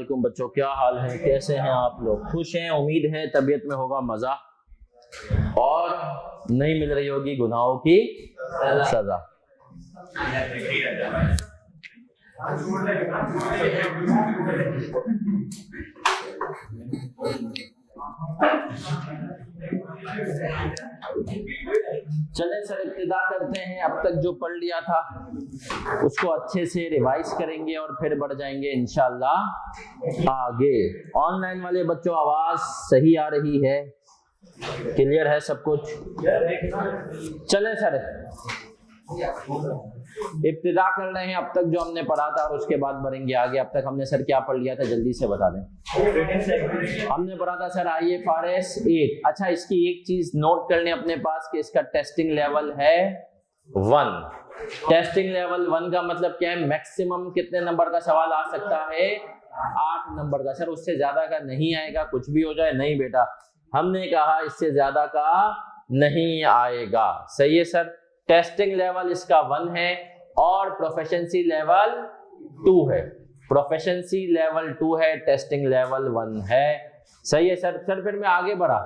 वालेकुम बच्चों, क्या हाल है, कैसे हैं आप लोग? खुश हैं? उम्मीद है तबीयत में होगा मजा और नहीं मिल रही होगी गुनाहों की सजा। चलें सर, इब्तिदा करते हैं। अब तक जो पढ़ लिया था उसको अच्छे से रिवाइज करेंगे और फिर बढ़ जाएंगे इंशाल्लाह आगे। ऑनलाइन वाले बच्चों, आवाज सही आ रही है? क्लियर है सब कुछ? चलें सर, इब्तिदा कर रहे हैं अब तक जो हमने पढ़ा था और उसके बाद बढ़ेंगे आगे। अब तक हमने सर क्या पढ़ लिया था, जल्दी से बता दें। हमने पढ़ा था सर IFRS 8। अच्छा, इसकी एक चीज नोट कर लें अपने पास कि इसका टेस्टिंग लेवल है 1। टेस्टिंग लेवल 1 का मतलब क्या है? मैक्सिमम कितने नंबर का सवाल आ सकता है? 8 नंबर का। सर उससे ज्यादा का नहीं आएगा, कुछ भी हो जाए। नहीं बेटा, हमने कहा इससे ज्यादा का नहीं आएगा। सही है सर। टेस्टिंग लेवल इसका 1 है और प्रोफिशिएंसी लेवल 2 है। प्रोफिशिएंसी लेवल 2 है, टेस्टिंग लेवल 1 है। सही है सर। सर फिर मैं आगे बढ़ा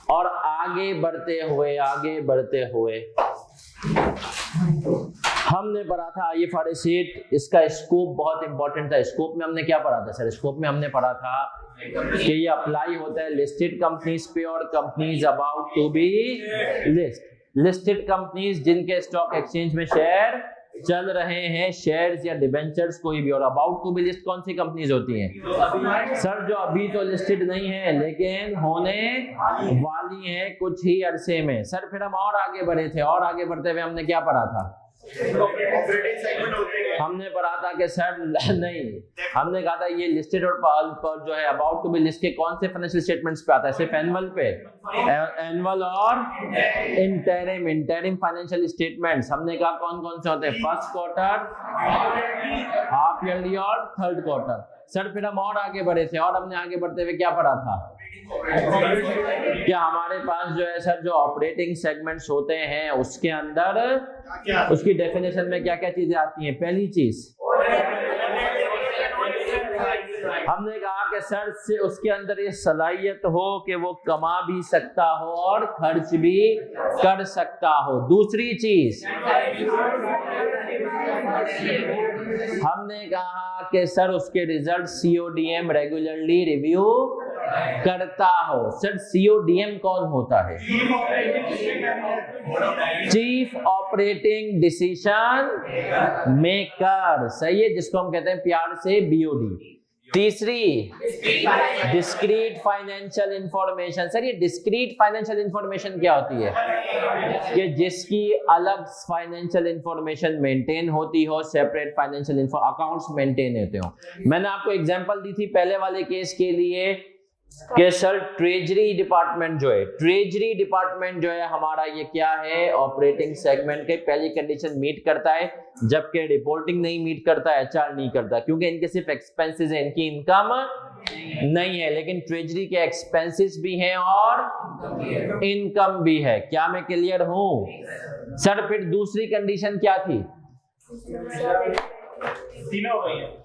और आगे बढ़ते हुए हमने पढ़ा था IFRS 8। इसका स्कोप बहुत इंपॉर्टेंट था। स्कोप में हमने क्या पढ़ा था सर? स्कोप में हमने पढ़ा था कि ये अप्लाई होता है लिस्टेड कंपनीज पे और companies about to be list. Listed companies जिनके स्टॉक एक्सचेंज में शेयर चल रहे हैं, शेयर्स या डिबेंचर्स कोई भी। और अबाउट टू बी लिस्ट कौन सी कंपनीज होती हैं सर? जो अभी तो लिस्टेड नहीं है लेकिन होने वाली हैं कुछ ही अरसे में। सर फिर हम और आगे बढ़े थे और आगे बढ़ते हुए हमने क्या पढ़ा था? हमने पढ़ा था कि सर नहीं, हमने कहा था ये लिस्टेड और जो है अबाउट टू बी लिस्ट के कौन से फाइनेंशियल स्टेटमेंट्स पे आता है? सिर्फ एनुअल पे, एनुअल और इंटरिम फाइनेंशियल स्टेटमेंट्स। हमने कहा कौन कौन से होते हैं? फर्स्ट क्वार्टर, हाफ ईयरली और थर्ड क्वार्टर। सर फिर हम और आगे बढ़े थे और हमने आगे बढ़ते हुए क्या पढ़ा था? क्या हमारे पास जो है सर जो ऑपरेटिंग सेगमेंट्स होते हैं उसके अंदर उसकी डेफिनेशन में क्या क्या चीजें आती हैं? पहली चीज हमने कहा कि सर से उसके अंदर ये सलाहियत हो कि वो कमा भी सकता हो और खर्च भी कर सकता हो। दूसरी चीज हमने कहा कि सर उसके रिजल्ट CODM रेगुलरली रिव्यू करता हो। सर CODM कौन होता है? Chief operating decision maker. सही है, जिसको हम कहते हैं प्यार से BOD। तीसरी डिस्क्रीट फाइनेंशियल इंफॉर्मेशन। सर ये डिस्क्रीट फाइनेंशियल इंफॉर्मेशन क्या होती है? कि जिसकी अलग फाइनेंशियल इंफॉर्मेशन मेंटेन होती हो, सेपरेट फाइनेंशियल अकाउंट्स मेंटेन होते हो। मैंने आपको एग्जांपल दी थी पहले वाले केस के लिए कि सर ट्रेजरी डिपार्टमेंट जो है हमारा ये क्या है? ऑपरेटिंग सेगमेंट के पहली कंडीशन मीट करता है, जबकि रिपोर्टिंग नहीं मीट करता है, HR नहीं करता, क्योंकि इनके सिर्फ एक्सपेंसेस है, इनकी इनकम नहीं है। लेकिन ट्रेजरी के एक्सपेंसेस भी हैं और इनकम भी है। क्या मैं क्लियर हूं सर? फिर दूसरी कंडीशन क्या थी?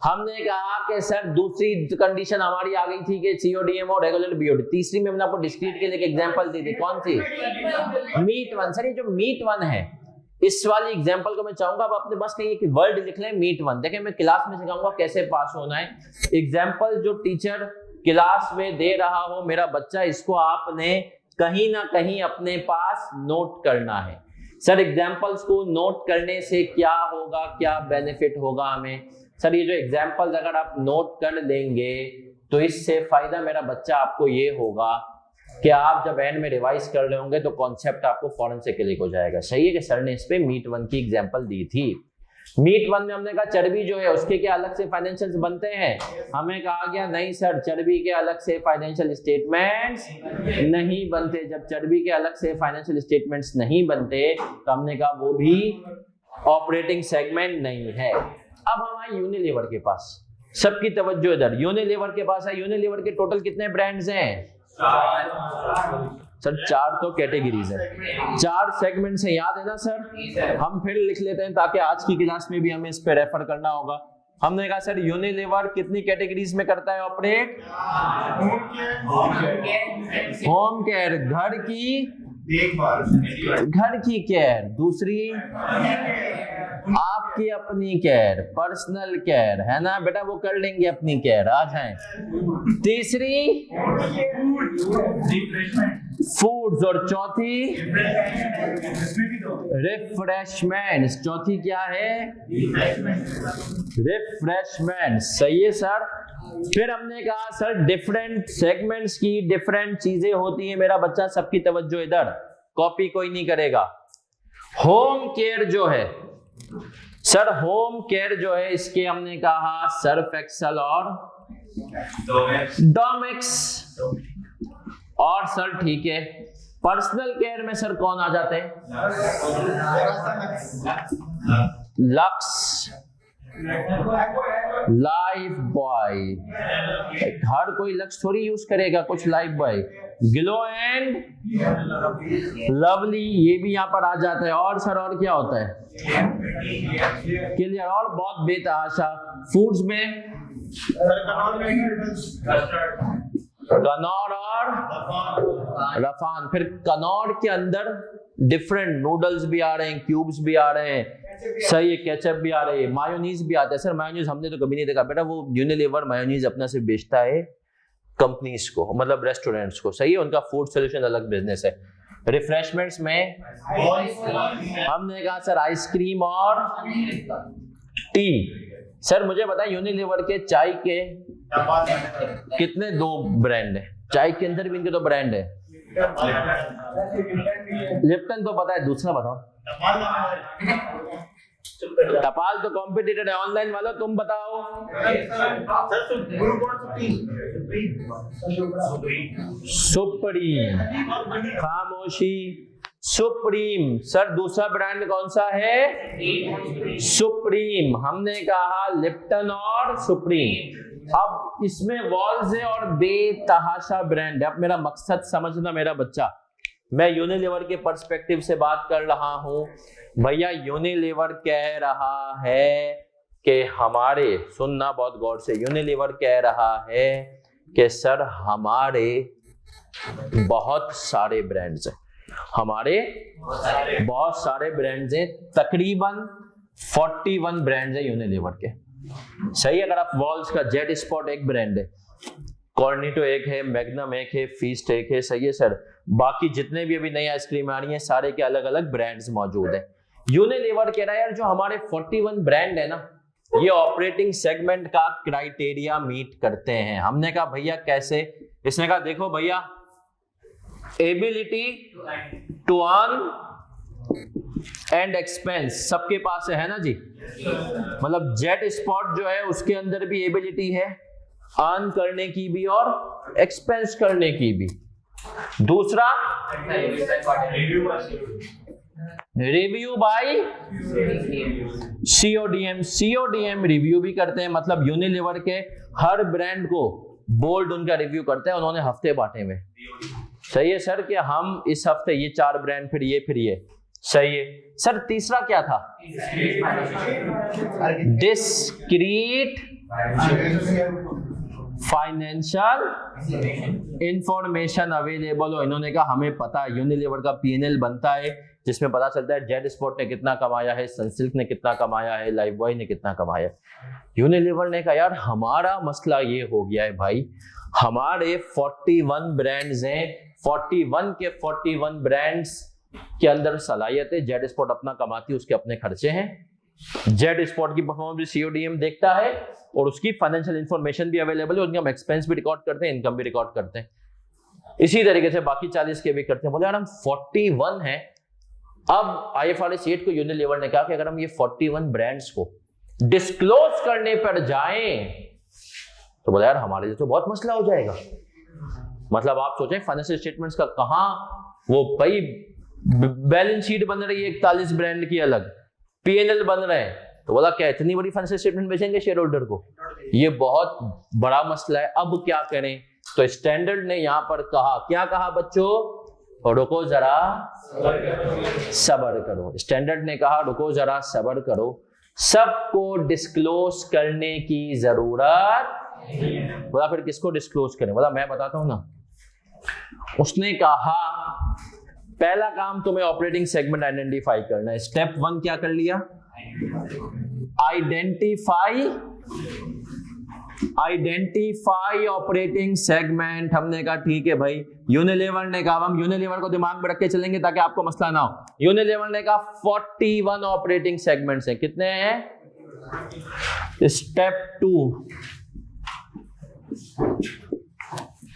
हमने कहा कि सर दूसरी कंडीशन हमारी आ गई थी कि CODM और रेगुलर BOD। तीसरी में हमने आपको डिस्क्रीट के लिए एग्जांपल दी थी, कौन सी? Meet one. सर ये जो मीट वन है, इस वाली एग्जांपल को मैं चाहूंगा आप अपने बस कहीं एक वर्ड लिख लें, मीट वन। देखिए मैं क्लास में सिखाऊंगा कैसे पास होना है। एग्जांपल जो टीचर क्लास में दे रहा हो मेरा बच्चा, इसको आपने कहीं ना कहीं अपने पास नोट करना है। सर एग्जाम्पल्स को नोट करने से क्या होगा, क्या बेनिफिट होगा हमें? सर ये जो एग्जाम्पल्स अगर आप नोट कर लेंगे तो इससे फायदा मेरा बच्चा आपको ये होगा कि आप जब एंड में रिवाइज कर रहे होंगे तो कॉन्सेप्ट आपको फौरन से क्लिक हो जाएगा। सही है कि सर ने इस पे मीट वन की एग्जाम्पल दी थी। मीट वन में हमने कहा चर्बी जो है उसके क्या अलग से फाइनेंशियल्स बनते हैं? हमें कहा गया नहीं सर, चर्बी के अलग से फाइनेंशियल स्टेटमेंट्स नहीं बनते। जब चर्बी के अलग से फाइनेंशियल स्टेटमेंट्स नहीं बनते तो हमने कहा वो भी ऑपरेटिंग सेगमेंट नहीं है। अब हम आए यूनिलीवर के पास। सबकी तवज्जो इधर। यूनिलीवर के पास है। यूनिलीवर के टोटल कितने ब्रांड्स हैं सर? 4 तो कैटेगरीज है, 4 सेगमेंट से याद है ना सर? हम फिर लिख लेते हैं ताकि आज की क्लास में भी हमें इस पे रेफर करना होगा। हमने कहा सर यूनिलीवर कितनी कैटेगरीज में करता है ऑपरेट? होम केयर, घर की केयर, दूसरी आपकी अपनी केयर, पर्सनल केयर, है ना बेटा, वो कर लेंगे अपनी केयर, आ जाएं। तीसरी फूड्स, और चौथी रिफ्रेशमेंट। चौथी क्या है? रिफ्रेशमेंट। सही है सर। फिर हमने कहा सर डिफरेंट सेगमेंट्स की डिफरेंट चीजें होती है। मेरा बच्चा सबकी तवज्जो इधर, कॉपी कोई नहीं करेगा। होम केयर जो है सर, होम केयर जो है इसके हमने कहा सर्फ एक्सेल और डोमेक्स। और सर ठीक है, पर्सनल केयर में सर कौन आ जाते हैं? Lux, life boy. हर कोई लक्स थोड़ी यूज करेगा, कुछ life boy. Glow and lovely, ये भी यहाँ पर आ जाता है। और सर और क्या होता है? क्लियर। और बहुत बेतहाशा फूड्स में कनौर और रफान। फिर कनौर के अंदर डिफरेंट नूडल्स भी आ रहे हैं, क्यूब्स भी आ रहे हैं, सही है, केचप भी आ रही है, मायोनीज भी आता है। सर मायोनीज हमने तो कभी नहीं देखा बेटा, वो यूनिलीवर मायोनीज अपना से बेचता है कंपनीज को, मतलब रेस्टोरेंट्स को, सही है, उनका फूड सॉल्यूशन अलग बिजनेस है। रिफ्रेशमेंट्स में हमने कहा सर आइसक्रीम और टी। सर मुझे बताएं यूनिलीवर के चाय के कितने? 2 ब्रांड है। चाय के अंदर भी इनके 2 ब्रांड है। लिप्टन तो पता है, दूसरा बताओ। टपाल तो कॉम्पिटिटर है ऑनलाइन वालों, तुम बताओ। सुप्रीम, खामोशी, सुप्रीम। सर दूसरा ब्रांड कौन सा है? सुप्रीम। हमने कहा लिप्टन और सुप्रीम। अब इसमें वॉल्स है और बेतहाशा ब्रांड है। अब मेरा मकसद समझना मेरा बच्चा, मैं यूनिलीवर के पर्सपेक्टिव से बात कर रहा हूं भैया। यूनिलीवर कह रहा है कि हमारे, सुनना बहुत गौर से, यूनिलीवर कह रहा है कि सर हमारे बहुत सारे ब्रांड्स हैं, हमारे बहुत सारे ब्रांड्स हैं, तकरीबन 41 ब्रांड्स हैं यूनिलीवर के। सही। अगर आप वॉल्स का जेट स्पॉट एक ब्रांड है, कॉर्निटो एक है, मैग्नम एक है, फीस्ट एक है, सही है सर। बाकी जितने भी अभी नई आइसक्रीम आ रही हैं सारे के अलग अलग ब्रांड्स मौजूद हैं। यूनिलीवर कह रहा है यार जो हमारे 41 ब्रांड है ना, ये ऑपरेटिंग सेगमेंट का क्राइटेरिया मीट करते हैं। हमने कहा भैया कैसे? इसने कहा देखो भैया, ability to earn and expense सबके पास है ना जी। मतलब जेट स्पॉट जो है उसके अंदर भी एबिलिटी है अर्न करने की भी और एक्सपेंस करने की भी। दूसरा review by CODM, CODM review भी करते हैं। मतलब यूनिलीवर के हर ब्रांड को बोर्ड उनका रिव्यू करते हैं, उन्होंने हफ्ते बांटे में। सही है सर कि हम इस हफ्ते ये 4 ब्रांड, फिर ये। सही है सर। तीसरा क्या था? डिस्क्रीट फाइनेंशियल इंफॉर्मेशन अवेलेबल हो। इन्होंने कहा हमें पता है यूनिलीवर का पीएनएल बनता है जिसमें पता चलता है जेट स्पॉट ने कितना कमाया है, सनसिल्क ने कितना कमाया है, लाइफ बॉय ने कितना कमाया है। यूनिलीवर ने कहा यार हमारा मसला ये हो गया है भाई, हमारे 41 ब्रांड्स हैं, 41 के 41 ब्रांड्स के अंदर सलाहियत है, जेट स्पॉट अपना कमाती है, उसके अपने खर्चे हैं। जेट स्पॉट की परफॉर्मेंस भी सीओडीएम देखता है और उसकी फाइनेंशियल इंफॉर्मेशन भी अवेलेबल है, उनका हम एक्सपेंस भी रिकॉर्ड करते हैं, इनकम भी रिकॉर्ड करते हैं। इसी तरीके से बाकी 40 के भी करते हैं। बोले यार हम 41 हैं। अब आईएफआरएस 8 को यूनिलीवर ने कहा कि अगर हम ये 41 ब्रांड्स को डिस्क्लोज करने पर जाएं तो बोला यार हमारे लिए तो बहुत मसला हो जाएगा। मतलब आप सोचें फाइनेंशियल स्टेटमेंट्स का कहां वो भाई बैलेंस शीट बन रही है 41 ब्रांड की अलग, पीएनएल बन रहे हैं, तो बोला क्या इतनी बड़ी फाइनेंशियल स्टेटमेंट बेचेंगे शेयर होल्डर को? ये बहुत बड़ा मसला है। अब क्या करें? तो स्टैंडर्ड ने यहां पर कहा, क्या कहा बच्चों? रुको जरा सब्र करो। स्टैंडर्ड ने कहा रुको जरा सब्र करो, सबको डिस्क्लोज करने की जरूरत, बोला फिर किसको डिस्क्लोज करें, बोला मैं बताता हूं ना। उसने कहा पहला काम तुम्हें ऑपरेटिंग सेगमेंट आइडेंटिफाई करना है। स्टेप 1 क्या कर लिया, आइडेंटिफाई ऑपरेटिंग सेगमेंट। हमने कहा ठीक है भाई। यूनिलीवर ने कहा, हम यूनिलीवर को दिमाग में रख के चलेंगे ताकि आपको मसला ना हो। यूनिलीवर ने कहा 41 ऑपरेटिंग सेगमेंट्स हैं। कितने हैं? स्टेप 2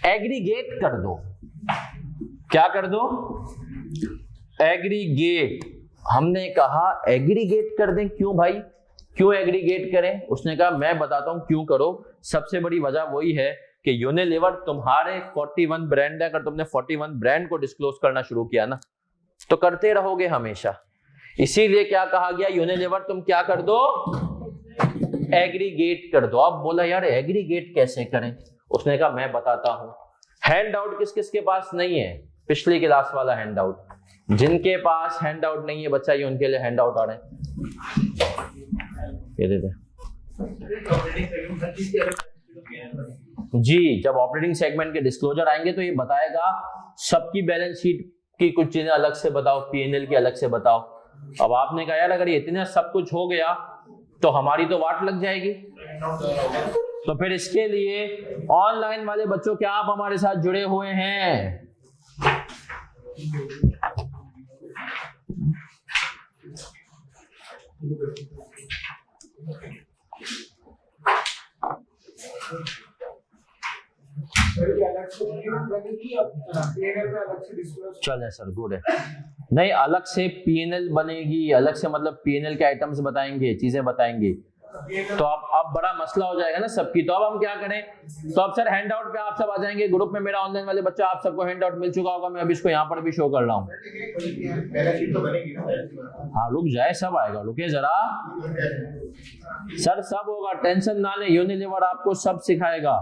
एग्रीगेट कर दो। क्या कर दो? एग्रीगेट। हमने कहा एग्रीगेट कर दें, क्यों भाई, क्यों एग्रीगेट करें? उसने कहा मैं बताता हूं क्यों करो। सबसे बड़ी वजह वही है कि यूनिलीवर तुम्हारे 41 ब्रांड है, अगर तुमने 41 ब्रांड को डिस्क्लोज करना शुरू किया ना तो करते रहोगे हमेशा। इसीलिए क्या कहा गया, यूनिलीवर तुम क्या कर दो, एग्रीगेट कर दो। अब बोला यार एग्रीगेट कैसे करें? उसने कहा मैं बताता हूं। हैंड आउट किस किस के पास नहीं है? पिछली क्लास वाला हैंड आउट। जिनके पास हैंड आउट नहीं है बच्चा, ये उनके लिए हैंड आउट आ रहे हैं, ये दे दे जी। जब ऑपरेटिंग सेगमेंट के डिस्क्लोजर आएंगे तो ये बताएगा सबकी बैलेंस शीट की कुछ चीजें अलग से बताओ, पीएनएल की अलग से बताओ। अब आपने कहा यार अगर इतना सब कुछ हो गया तो हमारी तो वाट लग जाएगी। तो फिर इसके लिए ऑनलाइन वाले बच्चों, क्या आप हमारे साथ जुड़े हुए हैं? चले सर, गुड है। नहीं, अलग से पीएनएल बनेगी, अलग से मतलब पीएनएल के आइटम्स बताएंगे, चीजें बताएंगे। तो अब बड़ा मसला हो जाएगा ना सबकी। तो अब हम क्या करें? तो अब सर हैंड आउट पे आप सब आ जाएंगे ग्रुप में। मेरा ऑनलाइन वाले बच्चा, आप सबको हैंड आउट मिल चुका होगा, मैं अभी इसको यहाँ पर भी शो कर रहा हूँ। हाँ रुक जाए, सब आएगा, रुके जरा सर, सब होगा, टेंशन ना ले। यूनिलीवर आपको सब सिखाएगा।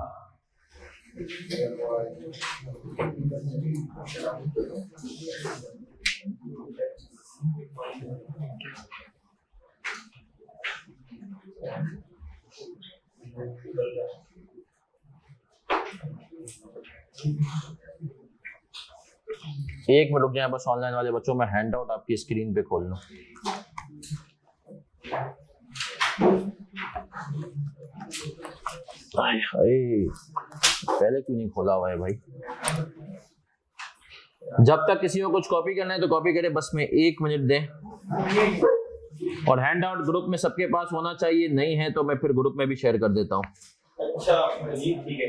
एक मिनट रुक जाए बस, ऑनलाइन वाले बच्चों में हैंड आउट आपकी स्क्रीन पे खोल लूं। पहले क्यों नहीं खोला हुआ है भाई? जब तक किसी को कुछ कॉपी करना है तो कॉपी करे, बस में 1 मिनट दें। और हैंड आउट ग्रुप में सबके पास होना चाहिए, नहीं है तो मैं फिर ग्रुप में भी शेयर कर देता हूँ। अच्छा ठीक है।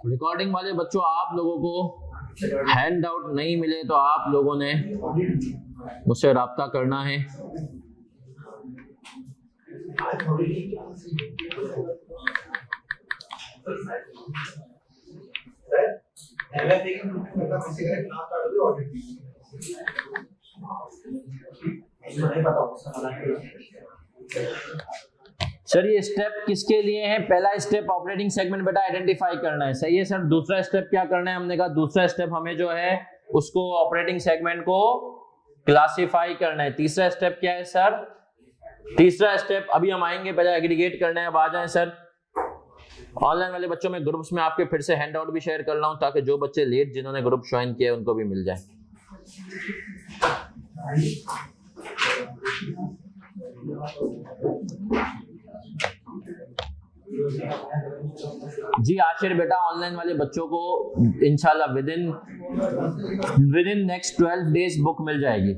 रिकॉर्डिंग वाले बच्चों, आप लोगों को हैंड आउट नहीं मिले तो आप लोगों ने मुझसे राब्ता करना है। सर ये स्टेप किसके लिए है? पहला स्टेप ऑपरेटिंग सेगमेंट बेटा आइडेंटिफाई करना है, सही है सर। दूसरा स्टेप क्या करना है? हमने कहा दूसरा स्टेप हमें जो है उसको ऑपरेटिंग सेगमेंट को क्लासिफाई करना है। तीसरा स्टेप क्या है सर? तीसरा स्टेप अभी हम आएंगे, पहले एग्रीगेट करना है। अब आ जाए सर। ऑनलाइन वाले बच्चों में ग्रुप्स में आपके फिर से हैंड आउट भी शेयर कर रहा हूं ताकि जो बच्चे लेट जिन्होंने ग्रुप ज्वाइन किया उनको भी मिल जाए। जी आशिर बेटा, ऑनलाइन वाले बच्चों को इंशाल्लाह within next 12 days book मिल जाएगी।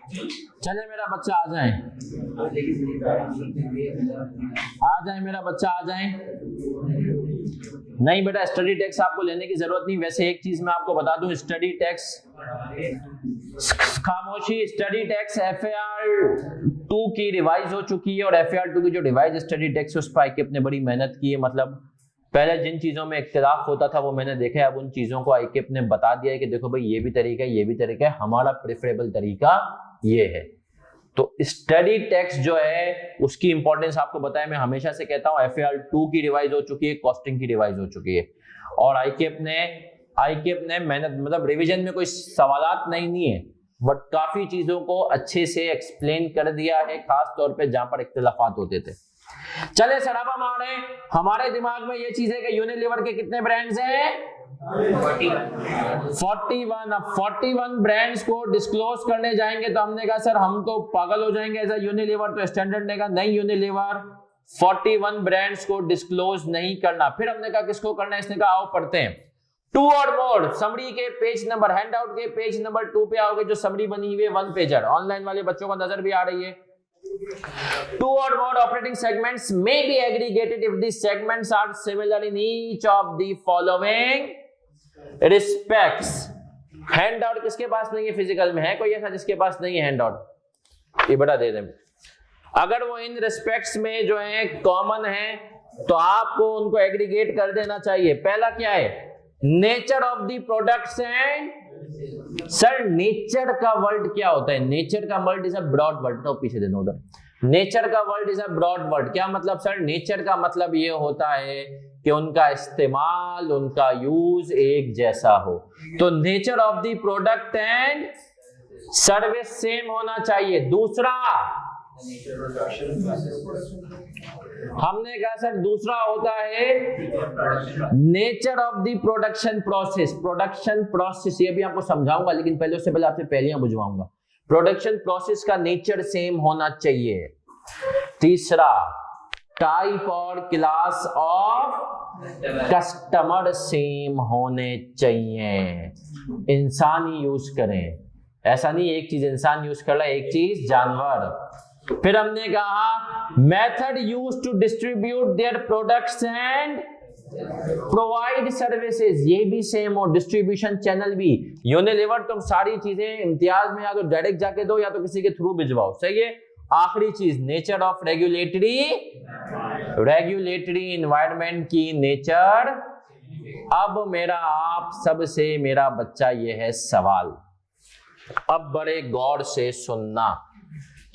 चले मेरा बच्चा आ जाए, मेरा बच्चा आ जाए। नहीं बेटा, स्टडी टैक्स आपको लेने की जरूरत नहीं। वैसे एक चीज मैं आपको बता दूं, स्टडी टैक्स, खामोशी, स्टडी टैक्स FAR 2 की रिवाइज हो चुकी है, और FAR 2 की जो रिवाइज स्टडी टैक्स उस पर आईकेप ने बड़ी मेहनत की है। मतलब पहले जिन चीजों में इख्तिलाफ होता था वो मैंने देखा है, अब उन चीजों को आईकेप ने बता दिया है कि देखो भाई ये भी तरीका है, ये भी तरीका है, हमारा प्रेफरेबल तरीका ये है। तो स्टडी टैक्स जो है उसकी इंपॉर्टेंस आपको बताया, मैं हमेशा से कहता हूं FAR 2 की रिवाइज हो चुकी है, कॉस्टिंग की रिवाइज हो चुकी है, और आईकेप ने मेहनत, मतलब रिवीजन में कोई सवालात नहीं है, बट काफी चीजों को अच्छे से एक्सप्लेन कर दिया है, खास तौर पे जहां पर इख्तिलाफात होते थे। चले सराबा मारे, हमारे दिमाग में ये चीज है कि यूनिलीवर के कितने ब्रांड्स हैं? 41। अब 41 ब्रांड्स को डिस्क्लोज करने जाएंगे तो हमने कहा सर हम तो पागल हो जाएंगे, ऐसा यूनिलीवर। तो स्टैंडर्ड ने कहा नहीं, यूनिलीवर 41 ब्रांड्स को डिस्क्लोज नहीं करना। फिर हमने कहा किसको करना है? इसने कहा आओ पढ़ते हैं। 2 और मोर, समरी के पेज नंबर, हैंडआउट के पेज नंबर 2 पे आओगे, जो समरी बनी हुई है 1 पेजर, ऑनलाइन वाले बच्चों को नजर भी आ रही है। 2 or more operating segments may be aggregated if the segments are similar in each of the following respects। Handout किसके पास नहीं है? फिजिकल में है कोई ऐसा जिसके पास नहीं है हैंडआउट? ये बता दे दें, अगर वो इन रिस्पेक्ट्स में जो है कॉमन है तो आपको उनको एग्रीगेट कर देना चाहिए। पहला क्या है? Nature of the products and, sir nature का वर्ड क्या होता है? नेचर का word is a broad word. तो पीछे दे दो उधर। नेचर का word is a broad word, क्या मतलब सर? नेचर का मतलब ये होता है कि उनका इस्तेमाल, उनका यूज एक जैसा हो। तो nature of the product and service same होना चाहिए। दूसरा हमने कहा सर दूसरा होता है nature of the production process. Production process ये भी आपको समझाऊंगा, लेकिन पहले उससे पहले आपसे पहलियां बुझवाऊंगा। प्रोडक्शन प्रोसेस का नेचर सेम होना चाहिए। तीसरा, टाइप और क्लास ऑफ कस्टमर सेम होने चाहिए। इंसान ही यूज करें, ऐसा नहीं एक चीज इंसान यूज कर रहा है, एक चीज जानवर। फिर हमने कहा method use to distribute their products and provide services, ये भी सेम हो। डिस्ट्रीब्यूशन चैनल भी। यूनिलीवर तुम सारी चीजें इम्तियाज में या तो डायरेक्ट जाके दो या तो किसी के थ्रू भिजवाओ, सही है। आखिरी चीज नेचर ऑफ रेगुलेटरी इन्वायरमेंट की नेचर। अब मेरा आप सबसे मेरा बच्चा ये है सवाल, अब बड़े गौर से सुनना।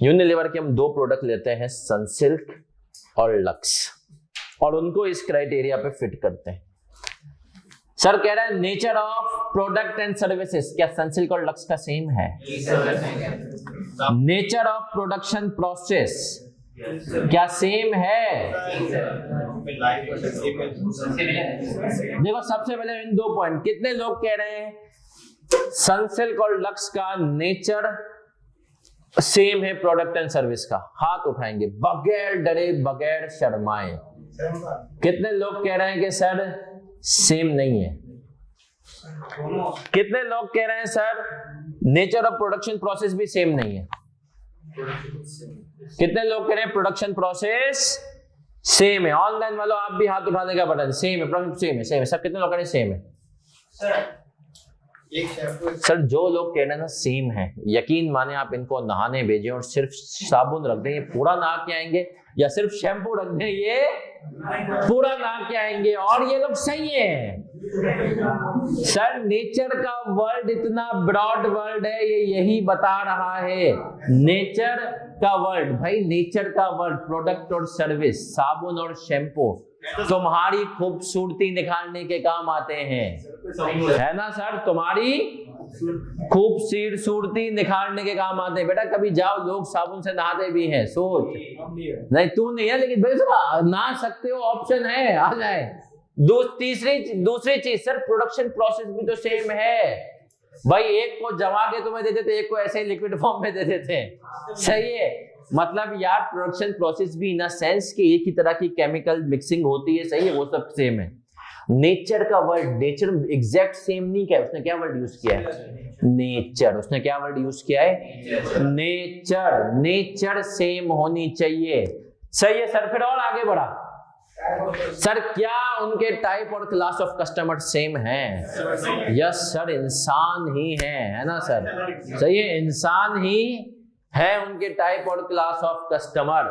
यूनिलीवर के हम 2 प्रोडक्ट लेते हैं, सनसिल्क और लक्स, और उनको इस क्राइटेरिया पे फिट करते हैं। सर कह रहा है nature of product and services, क्या सनसिल्क और लक्स का सेम है? नेचर ऑफ प्रोडक्शन प्रोसेस क्या सेम है? देखो सबसे पहले इन 2 पॉइंट, कितने लोग कह रहे हैं सनसिल्क और लक्स का नेचर सेम है प्रोडक्ट एंड सर्विस का? हाथ उठाएंगे बगैर डरे बगैर शर्माए। कितने लोग कह रहे हैं कि सर सेम नहीं है? कितने लोग कह रहे हैं sir nature of production process भी सेम नहीं है? कितने लोग कह रहे हैं प्रोडक्शन प्रोसेस सेम है? ऑनलाइन वालों आप भी हाथ उठाने का बटन, सेम है, सेम है। सब कितने लोग कह रहे हैं सेम है? सर जो लोग कह रहे हैं ना सेम है, यकीन माने आप इनको नहाने भेजें और सिर्फ साबुन रख दें, ये पूरा नहा के आएंगे, या सिर्फ शैम्पू रख दें, ये पूरा नहा के आएंगे, और ये लोग सही है। सर नेचर का वर्ड इतना ब्रॉड वर्ड है, ये यही बता रहा है। नेचर का वर्ड, भाई नेचर का वर्ड प्रोडक्ट और सर्विस, साबुन और शैम्पू तुम्हारी खूबसूरती निखारने के काम आते हैं, है ना सर? तुम्हारी खूबसूरती निखारने के काम आते हैं। बेटा कभी जाओ, लोग साबुन से नहाते भी हैं, सोच। नहीं तू नहीं है, लेकिन भाई नहा सकते हो, ऑप्शन है, आ जाए। दूसरी चीज सर प्रोडक्शन प्रोसेस भी तो सेम है भाई। एक को जमा के तुम्हें दे देते, एक को ऐसे ही लिक्विड फॉर्म में दे देते, सही है। मतलब यार प्रोडक्शन प्रोसेस भी इन अ सेंस कि एक ही तरह की केमिकल मिक्सिंग होती है, सही है, वो सब सेम है। नेचर का वर्ड, नेचर एग्जैक्ट सेम नहीं, क्या उसने क्या वर्ड यूज किया है? नेचर। उसने क्या वर्ड यूज किया है? नेचर। नेचर सेम होनी चाहिए। सही है सर। फिर और आगे बढ़ा सर, क्या उनके टाइप और क्लास ऑफ कस्टमर सेम है? यस सर, इंसान ही है ना सर? सही है, इंसान ही है उनके टाइप और क्लास ऑफ कस्टमर।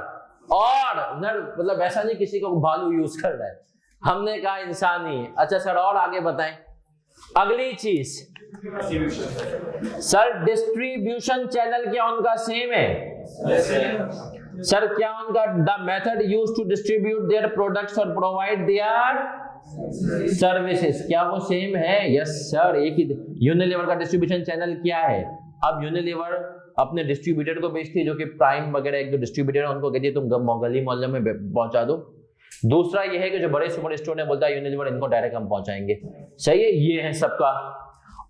और नर मतलब ऐसा नहीं किसी को भालू यूज कर रहा है, हमने कहा इंसान ही। अच्छा सर और आगे बताएं। अगली चीज सर, डिस्ट्रीब्यूशन चैनल क्या उनका सेम है? सर क्या उनका the method use to distribute their products और प्रोवाइड देयर सर्विसेज, क्या वो सेम है? यस सर, एक ही। यूनिलीवर का डिस्ट्रीब्यूशन चैनल क्या है? अब यूनिलीवर अपने डिस्ट्रीब्यूटर को बेचती है, जो कि प्राइम वगैरह एक दो डिस्ट्रीब्यूटर है, उनको कहती है तुम गली मोहल्ले में पहुंचा दो। दूसरा ये है कि जो बड़े सुपर स्टोर ने बोलता है यूनिलीवर इनको डायरेक्ट हम पहुंचाएंगे। सही है, ये है सबका।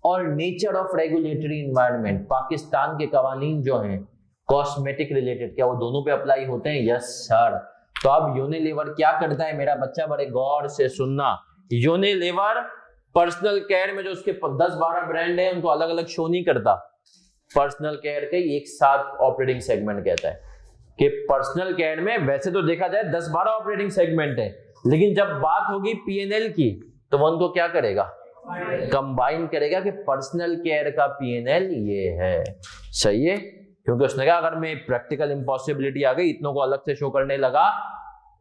और nature of regulatory environment, Pakistan के कवानीन जो हैं कॉस्मेटिक रिलेटेड, क्या वो दोनों पे अप्लाई होते हैं? Yes sir. तो अब यूनिलीवर क्या करता है मेरा बच्चा, बड़े गौर से सुनना। यूनिलीवर पर्सनल केयर में जो उसके 10-12 ब्रांड है उनको अलग अलग शो नहीं करता, पर्सनल केयर के एक साथ ऑपरेटिंग सेगमेंट कहता है कि पर्सनल केयर में वैसे तो देखा जाए 10-12 ऑपरेटिंग सेगमेंट है, लेकिन जब बात होगी P&L की तो वो उनको क्या करेगा? कंबाइन करेगा कि पर्सनल केयर का P&L ये है। सही है, क्योंकि उसने कहा अगर मैं प्रैक्टिकल इम्पॉसिबिलिटी आ गई, इतनों को अलग से शो करने लगा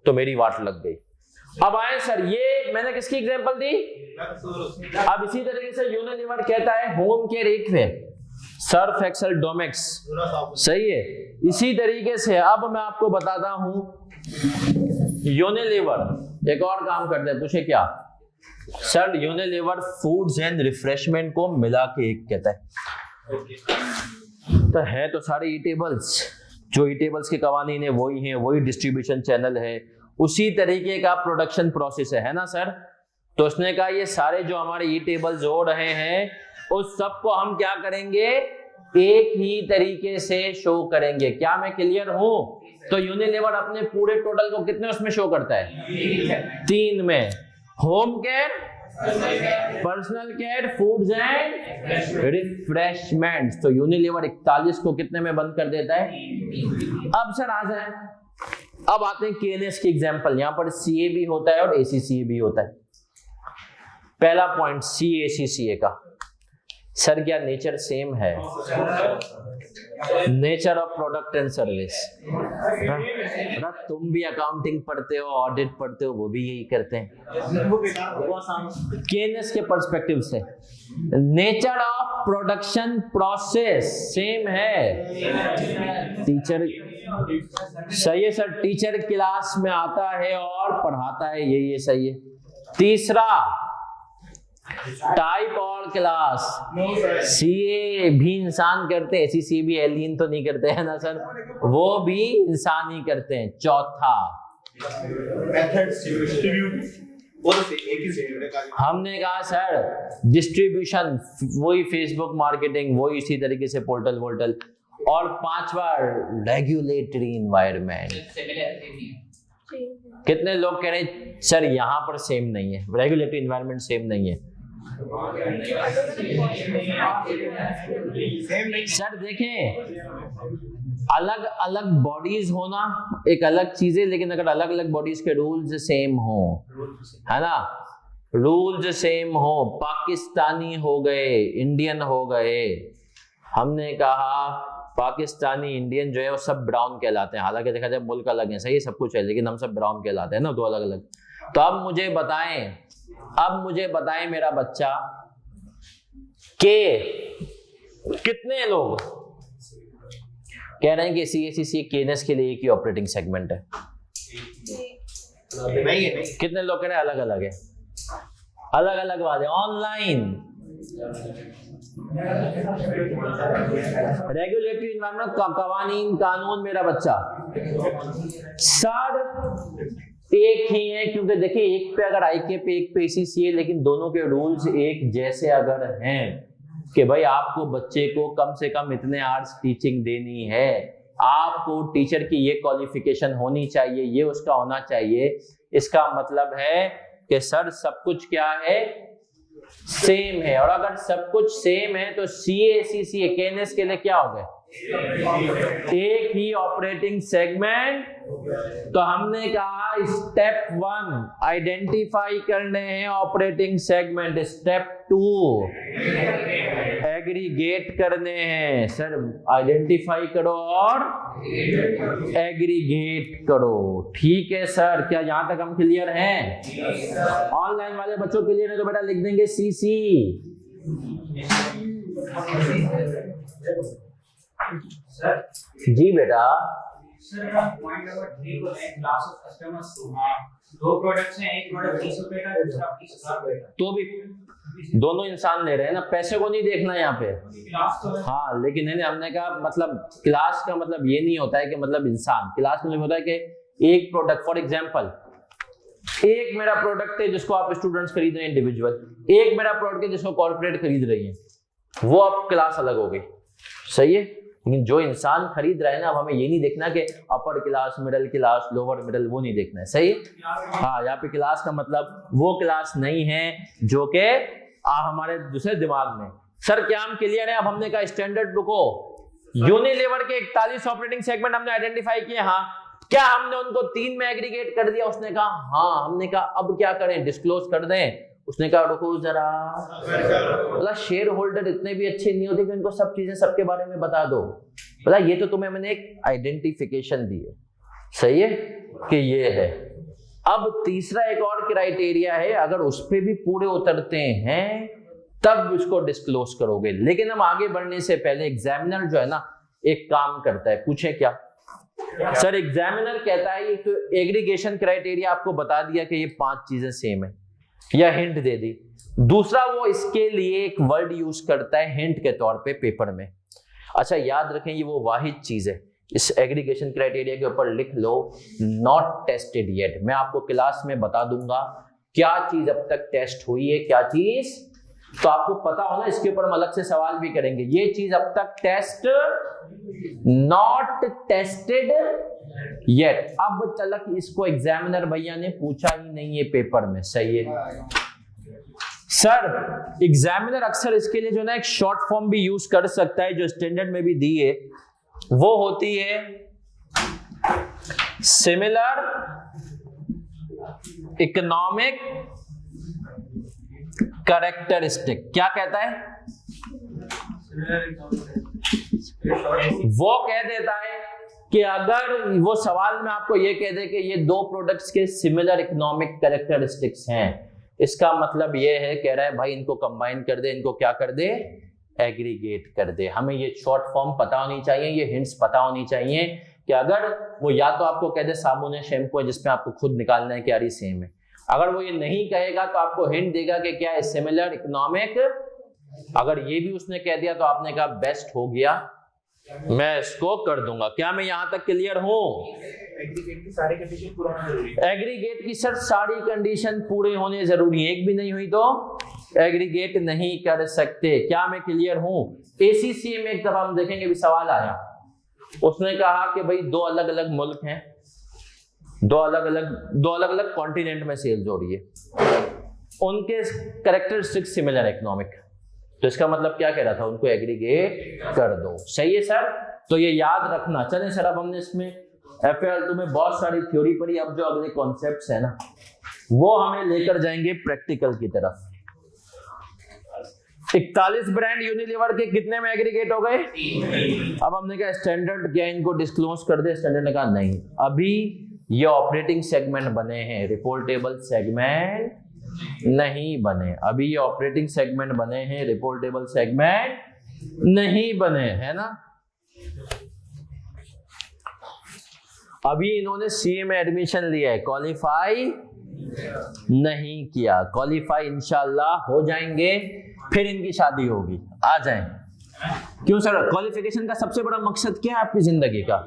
तो मेरी वाट लग गई। अब आए सर, ये मैंने किसकी एग्जांपल दी? अब इसी तरीके से यूनिलीवर कहता है होम केयर एक है, सर्फ एक्सेल डोमेक्स। सही है, इसी तरीके से अब मैं आपको बताता हूं यूनिलीवर एक और काम करते हैं। पूछे क्या sir? Unilever foods and refreshment को मिला के एक कहता है। तो है तो सारे ईटेबल्स, जो ईटेबल्स के कवानीन है वही है, वही डिस्ट्रीब्यूशन चैनल है, उसी तरीके का प्रोडक्शन प्रोसेस है ना सर? तो उसने कहा ये सारे जो हमारे ईटेबल्स हो रहे हैं उस सबको हम क्या करेंगे? एक ही तरीके से शो करेंगे। क्या मैं क्लियर हूं? तो यूनिलीवर अपने पूरे टोटल को कितने उसमें शो करता है? 3 में। Home care, personal care, foods and refreshments. तो यूनिलीवर 41 को कितने में बंद कर देता है? अब सर आ जाए, अब आते हैं केएनएस की एग्जांपल। यहां पर सीए भी होता है और एसीसीए भी होता है। पहला पॉइंट सीएसीसीए का, सर क्या नेचर सेम है? Nature of product and service. तुम भी अकाउंटिंग पढ़ते हो, ऑडिट पढ़ते हो, वो भी यही करते हैं। केएनएस के पर्सपेक्टिव से nature of production process same है। टीचर, सही है सर, टीचर क्लास में आता है और पढ़ाता है, ये सही है। तीसरा टाइप और क्लास, सीए भी इंसान करते हैं, एसीसी भी एलियन तो नहीं करते हैं ना सर, वो भी इंसान ही करते हैं। चौथा हमने कहा सर डिस्ट्रीब्यूशन, वही फेसबुक मार्केटिंग, वही इसी तरीके से पोर्टल वोर्टल। और पांचवा रेगुलेटरी एनवायरनमेंट। कितने लोग कह रहे हैं सर यहां पर सेम नहीं है, रेगुलेटरी एनवायरनमेंट सेम नहीं है? सर देखें, अलग अलग बॉडीज होना एक अलग चीज है, लेकिन अगर अलग अलग बॉडीज के रूल्स सेम हो, है ना, रूल्स सेम हो, पाकिस्तानी हो गए, इंडियन हो गए, हमने कहा पाकिस्तानी इंडियन जो है वो सब ब्राउन कहलाते हैं। हालांकि देखा जाए मुल्क अलग है, सही सब कुछ है, लेकिन हम सब ब्राउन कहलाते हैं ना, दो अलग अलग। तो अब मुझे बताएं मेरा बच्चा कि कितने लोग कह रहे हैं कि सीएसीसी केएनएस के लिए एक ही ऑपरेटिंग सेगमेंट है? कितने लोग कह रहे हैं अलग अलग है? अलग अलग बात है। ऑनलाइन रेगुलेटरी एनवायरनमेंट का कवानीन कानून मेरा बच्चा सब एक ही है, क्योंकि देखिए एक पे अगर आईके पे एक पे एसीसीए, लेकिन दोनों के रूल्स एक जैसे अगर हैं कि भाई आपको बच्चे को कम से कम इतने आवर्स टीचिंग देनी है, आपको टीचर की ये क्वालिफिकेशन होनी चाहिए, ये उसका होना चाहिए, इसका मतलब है कि सर सब कुछ क्या है? सेम है, और अगर सब कुछ सेम है तो CACCA KNS के लिए क्या हो गए? एक ही ऑपरेटिंग सेगमेंट। तो हमने कहा स्टेप 1 आइडेंटिफाई करने हैं ऑपरेटिंग सेगमेंट, स्टेप 2 एग्रीगेट करने हैं। सर आइडेंटिफाई करो और एग्रीगेट करो, ठीक है सर। क्या यहां तक हम क्लियर हैं? ऑनलाइन वाले बच्चों के लिए तो बेटा लिख देंगे CC। जी बेटा। सर पॉइंट नंबर 3 को है क्लास ऑफ कस्टमर्स को। दो प्रोडक्ट्स हैं, एक प्रोडक्ट 20 रुपए का, दूसरा 20,000 रुपए का। तो भी दोनों इंसान ले रहे हैं ना, पैसे को नहीं देखना यहाँ पे। क्लास तो है। हाँ लेकिन नहीं, हमने कहा मतलब क्लास का मतलब ये नहीं होता है कि मतलब इंसान, क्लास में होता है कि एक प्रोडक्ट, फॉर एग्जांपल एक मेरा प्रोडक्ट है जिसको आप स्टूडेंट्स खरीद रहे हैं इंडिविजुअल, एक मेरा प्रोडक्ट है जिसको कॉर्पोरेट खरीद रही है, वो अब क्लास अलग हो गई, सही है। लेकिन जो इंसान खरीद रहा है ना, अब हमें ये नहीं देखना कि upper class, middle class, lower middle, वो नहीं देखना है, सही है। हाँ यहाँ पे क्लास का मतलब वो क्लास नहीं है जो कि हमारे दूसरे दिमाग में। सर क्या हम क्लियर है? अब हमने कहा स्टैंडर्ड रुको, यूनिलीवर के 41 ऑपरेटिंग सेगमेंट हमने आइडेंटिफाई किए। हाँ क्या हमने उनको 3 में एग्रीगेट कर दिया? उसने कहा हाँ। हमने कहा अब क्या करें, डिस्क्लोज कर दें? उसने कहा रुको जरा, बोला शेयर होल्डर इतने भी अच्छे नहीं होते कि उनको सब चीजें सबके बारे में बता दो। बोला ये तो तुम्हें मैंने एक आइडेंटिफिकेशन दी है, सही है कि ये है। अब तीसरा एक और क्राइटेरिया है, अगर उस पे भी पूरे उतरते हैं तब उसको डिस्क्लोज करोगे। लेकिन हम आगे बढ़ने से पहले एग्जामिनर जो है ना एक काम करता है, पूछे क्या सर? एग्जामिनर कहता है ये तो एग्रीगेशन क्राइटेरिया आपको बता दिया कि ये 5 चीजें सेम है, या हिंट दे दी। दूसरा वो इसके लिए एक वर्ड यूज करता है हिंट के तौर पे पेपर में। अच्छा याद रखें ये वो वाहिद चीज है, इस एग्रीगेशन क्राइटेरिया के ऊपर लिख लो नॉट टेस्टेड येट। मैं आपको क्लास में बता दूंगा क्या चीज अब तक टेस्ट हुई है, क्या चीज, तो आपको पता हो ना, इसके ऊपर हम अलग से सवाल भी करेंगे। ये चीज अब तक टेस्ट नॉट टेस्टेड येट। अब तक इसको एग्जामिनर भैया ने पूछा ही नहीं है पेपर में, सही है सर। एग्जामिनर अक्सर इसके लिए जो ना एक शॉर्ट फॉर्म भी यूज कर सकता है, जो स्टैंडर्ड में भी दी है, वो होती है सिमिलर इकोनॉमिक कैरेक्टरिस्टिक। क्या कहता है? वो कह देता है कि अगर वो सवाल में आपको ये कह दे कि ये 2 प्रोडक्ट्स के सिमिलर इकोनॉमिक कैरेक्टरिस्टिक्स हैं, इसका मतलब ये है, कह रहा है भाई इनको कंबाइन कर दे, इनको क्या कर दे, एग्रीगेट कर दे। हमें ये शॉर्ट फॉर्म पता होनी चाहिए, ये हिंट्स पता होनी चाहिए कि अगर वो या तो आपको कह दे साबुन है, शैम्पू है, जिसमें आपको खुद निकालना है कि यार ये सेम है। अगर वो ये नहीं कहेगा तो आपको हिंट देगा कि क्या है, सिमिलर इकोनॉमिक। अगर ये भी उसने कह दिया तो आपने कहा बेस्ट हो गया, मैं इसको कर दूंगा। क्या मैं यहां तक क्लियर हूं? एग्रीगेट की सारी कंडीशन पूरा होना जरूरी है। एग्रीगेट की सर सारी कंडीशन पूरे होने जरूरी है, एक भी नहीं हुई तो एग्रीगेट नहीं कर सकते। क्या मैं क्लियर हूं? ACCA में एक दफा हम देखेंगे भी सवाल आया, उसने कहा कि भाई 2 अलग अलग मुल्क हैं, 2 अलग अलग कॉन्टिनेंट में सेल्स हो रही है, उनके कैरेक्टरिस्टिक्स सिमिलर इकोनॉमिक। तो इसका मतलब क्या कह रहा था, उनको एग्रीगेट कर दो, सही है सर। तो ये याद रखना। चलें सर, अब हमने इसमें FAL2 में बहुत सारी थ्योरी पढ़ी, अब जो अगले कॉन्सेप्ट्स है ना वो हमें लेकर जाएंगे प्रैक्टिकल की तरफ। 41 ब्रांड यूनिलीवर के कितने में एग्रीगेट हो गए? अब हमने कहा स्टैंडर्ड क्या इनको डिस्क्लोज कर दे, स्टैंडर्ड ने कहा नहीं, अभी ये ऑपरेटिंग सेगमेंट बने हैं, रिपोर्टेबल सेगमेंट नहीं बने। अभी ये ऑपरेटिंग सेगमेंट बने हैं, रिपोर्टेबल सेगमेंट नहीं बने, है ना। अभी इन्होंने CA में एडमिशन लिया है, क्वालिफाई नहीं किया, क्वालिफाई इंशाल्लाह हो जाएंगे, फिर इनकी शादी होगी, आ जाएं। क्यों सर? क्वालिफिकेशन का सबसे बड़ा मकसद क्या है आपकी जिंदगी का?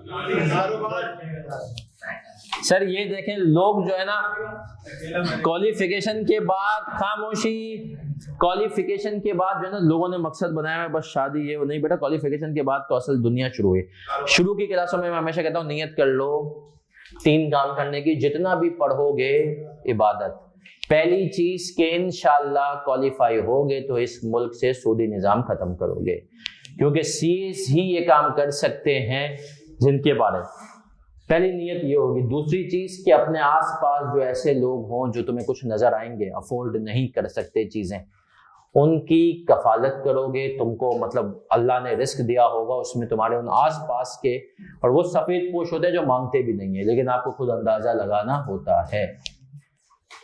सर ये देखें, लोग जो है ना क्वालिफिकेशन के बाद खामोशी, क्वालिफिकेशन के बाद जो है ना लोगों ने मकसद बनाया है बस शादी, ये वो नहीं बेटा। क्वालिफिकेशन के बाद तो असल दुनिया शुरू है। शुरू की क्लासों में मैं हमेशा कहता हूँ नियत कर लो 3 काम करने की, जितना भी पढ़ोगे इबादत। पहली चीज के इंशाल्लाह क्वालिफाई होगे तो इस मुल्क से सूदी निजाम खत्म करोगे, क्योंकि सीएस ही ये काम कर सकते हैं जिनके बारे में पहली नीयत ये होगी। दूसरी चीज कि अपने आसपास जो ऐसे लोग हों जो तुम्हें कुछ नजर आएंगे अफोर्ड नहीं कर सकते चीजें, उनकी कफालत करोगे। तुमको मतलब अल्लाह ने रिस्क दिया होगा उसमें तुम्हारे उन आसपास के, और वो सफेद पोश होते हैं जो मांगते भी नहीं है लेकिन आपको खुद अंदाजा लगाना होता है।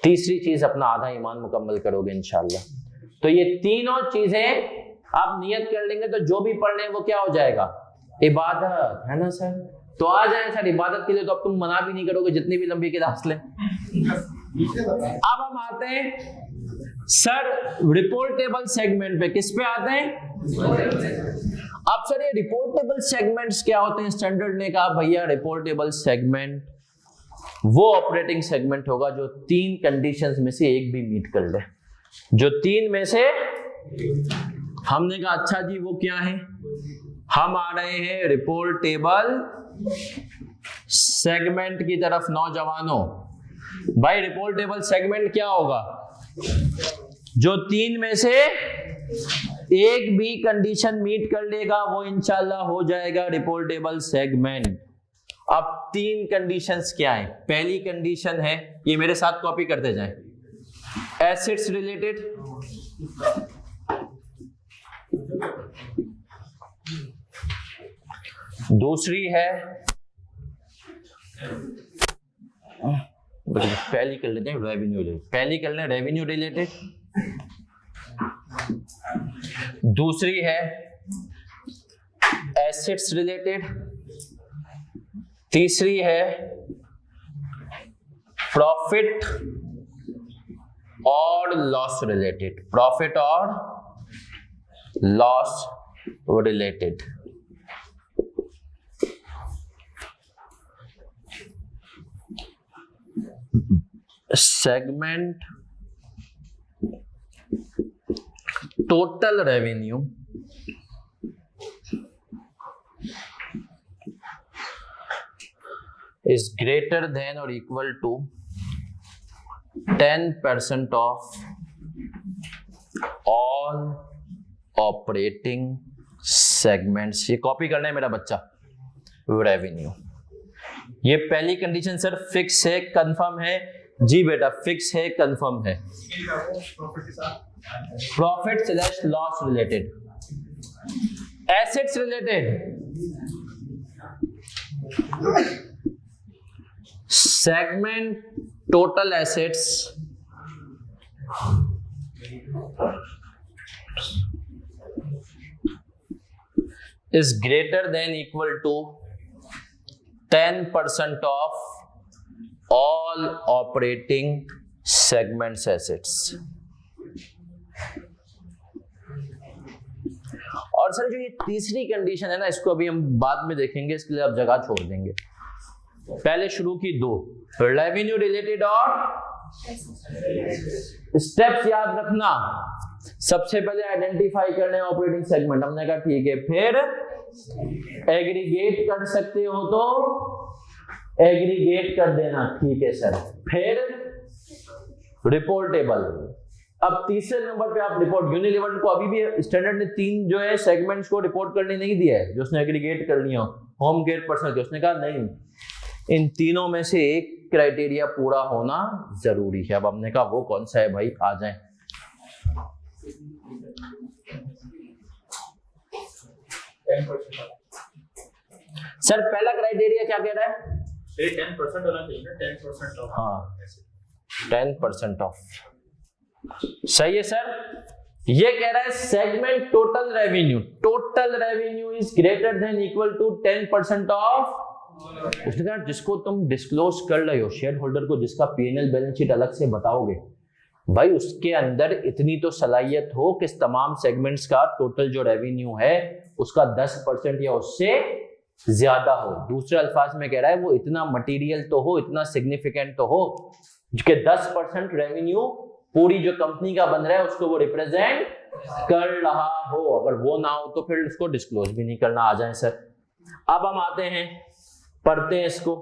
तीसरी चीज अपना आधा ईमान मुकम्मल करोगे इंशाल्लाह। तो ये तीनों चीजें आप नियत कर लेंगे तो जो भी पढ़ लें वो क्या हो जाएगा, इबादत है ना सर। तो आ जाए सर इबादत के लिए तो अब तुम मना भी नहीं करोगे जितनी भी लंबी क्लास लें। अब हम आते हैं सर रिपोर्टेबल सेगमेंट पे। किस पे आते हैं? अब सर ये रिपोर्टेबल सेगमेंट्स क्या होते हैं? स्टैंडर्ड ने कहा भैया रिपोर्टेबल सेगमेंट वो ऑपरेटिंग सेगमेंट होगा जो 3 कंडीशंस में से एक भी मीट कर ले। जो 3 में से हमने कहा अच्छा जी वो क्या है, हम आ रहे हैं रिपोर्टेबल सेगमेंट की तरफ। नौजवानों भाई रिपोर्टेबल सेगमेंट क्या होगा? जो 3 में से एक भी कंडीशन मीट कर लेगा वो इंशाल्लाह हो जाएगा रिपोर्टेबल सेगमेंट। अब 3 कंडीशंस क्या है? पहली कंडीशन है, ये मेरे साथ कॉपी करते जाएं, एसेट्स रिलेटेड। दूसरी है, पहली कर लेते हैं रेवेन्यू रिलेटेड, पहली कर लें रेवेन्यू रिलेटेड। दूसरी है एसेट्स रिलेटेड। तीसरी है प्रॉफिट और लॉस रिलेटेड, प्रॉफिट और loss related. Segment total revenue is greater than or equal to 10% of all operating segments। ये कॉपी करना है मेरा बच्चा, रेवेन्यू। ये पहली कंडीशन सर फिक्स है, कंफर्म है? जी बेटा फिक्स है, कंफर्म है। Profit slash loss related, assets related, segment total assets is greater than equal to 10% of all operating segments assets। और सर जो ये तीसरी कंडीशन है ना, इसको अभी हम बाद में देखेंगे, इसके लिए आप जगह छोड़ देंगे। पहले शुरू की 2 रेवेन्यू रिलेटेड और स्टेप्स याद रखना। सबसे पहले आइडेंटिफाई करने ऑपरेटिंग सेगमेंट, हमने कहा ठीक है। फिर एग्रीगेट कर सकते हो तो एग्रीगेट कर देना, ठीक है सर। फिर रिपोर्टेबल। अब तीसरे नंबर पे आप रिपोर्ट, यूनिलीवर को अभी भी स्टैंडर्ड ने 3 जो है सेगमेंट्स को रिपोर्ट करने नहीं दिया है, जो उसने एग्रीगेट करनी हो, होम केयर पर्सनल के। उसने कहा नहीं, इन तीनों में से एक क्राइटेरिया पूरा होना जरूरी है। अब हमने कहा वो कौन सा है भाई, आ जाएं। सर पहला क्राइटेरिया क्या कह रहा है? 10% होना चाहिए, 10% ऑफ। हाँ 10% ऑफ, सही है सर। ये कह रहा है segment total revenue, total revenue is greater than equal to 10% of. उसने कहा जिसको तुम डिस्क्लोज कर रहे हो शेयर होल्डर को, जिसका पीएनएल बैलेंस शीट अलग से बताओगे भाई, उसके अंदर इतनी तो सलाहियत हो कि तमाम सेगमेंट्स का टोटल जो रेवेन्यू है उसका 10% या उससे ज्यादा हो। दूसरे अल्फाज में कह रहा है वो इतना मटेरियल तो हो, इतना सिग्निफिकेंट तो हो कि 10% रेवेन्यू पूरी जो कंपनी का बन रहा है उसको वो रिप्रेजेंट कर रहा हो। अगर वो ना हो तो फिर उसको डिस्क्लोज भी नहीं करना। आ जाए सर। अब हम आते हैं, पढ़ते हैं इसको।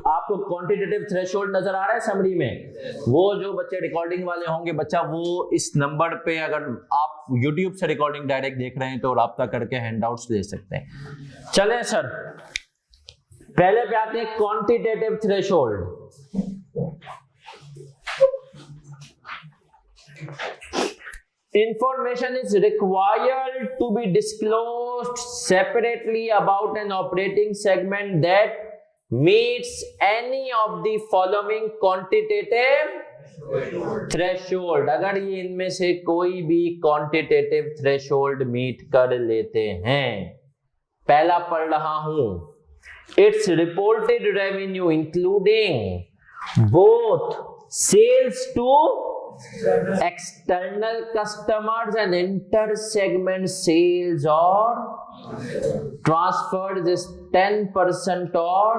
आप आपको क्वांटिटेटिव थ्रेशोल्ड नजर आ रहा है समरी में? वो जो बच्चे रिकॉर्डिंग वाले होंगे बच्चा, वो इस नंबर पे, अगर आप YouTube से रिकॉर्डिंग डायरेक्ट देख रहे हैं तो राब्ता करके हैंडआउट्स ले सकते हैं। चलें सर, पहले पे आते हैं quantitative threshold. Information is required to be disclosed separately about an operating segment that meets any of the following quantitative threshold। अगर ये इनमें से कोई भी quantitative threshold meet कर लेते हैं, पहला पढ़ रहा हूं, its reported revenue including both sales to external customers and inter-segment sales or transfers is 10% or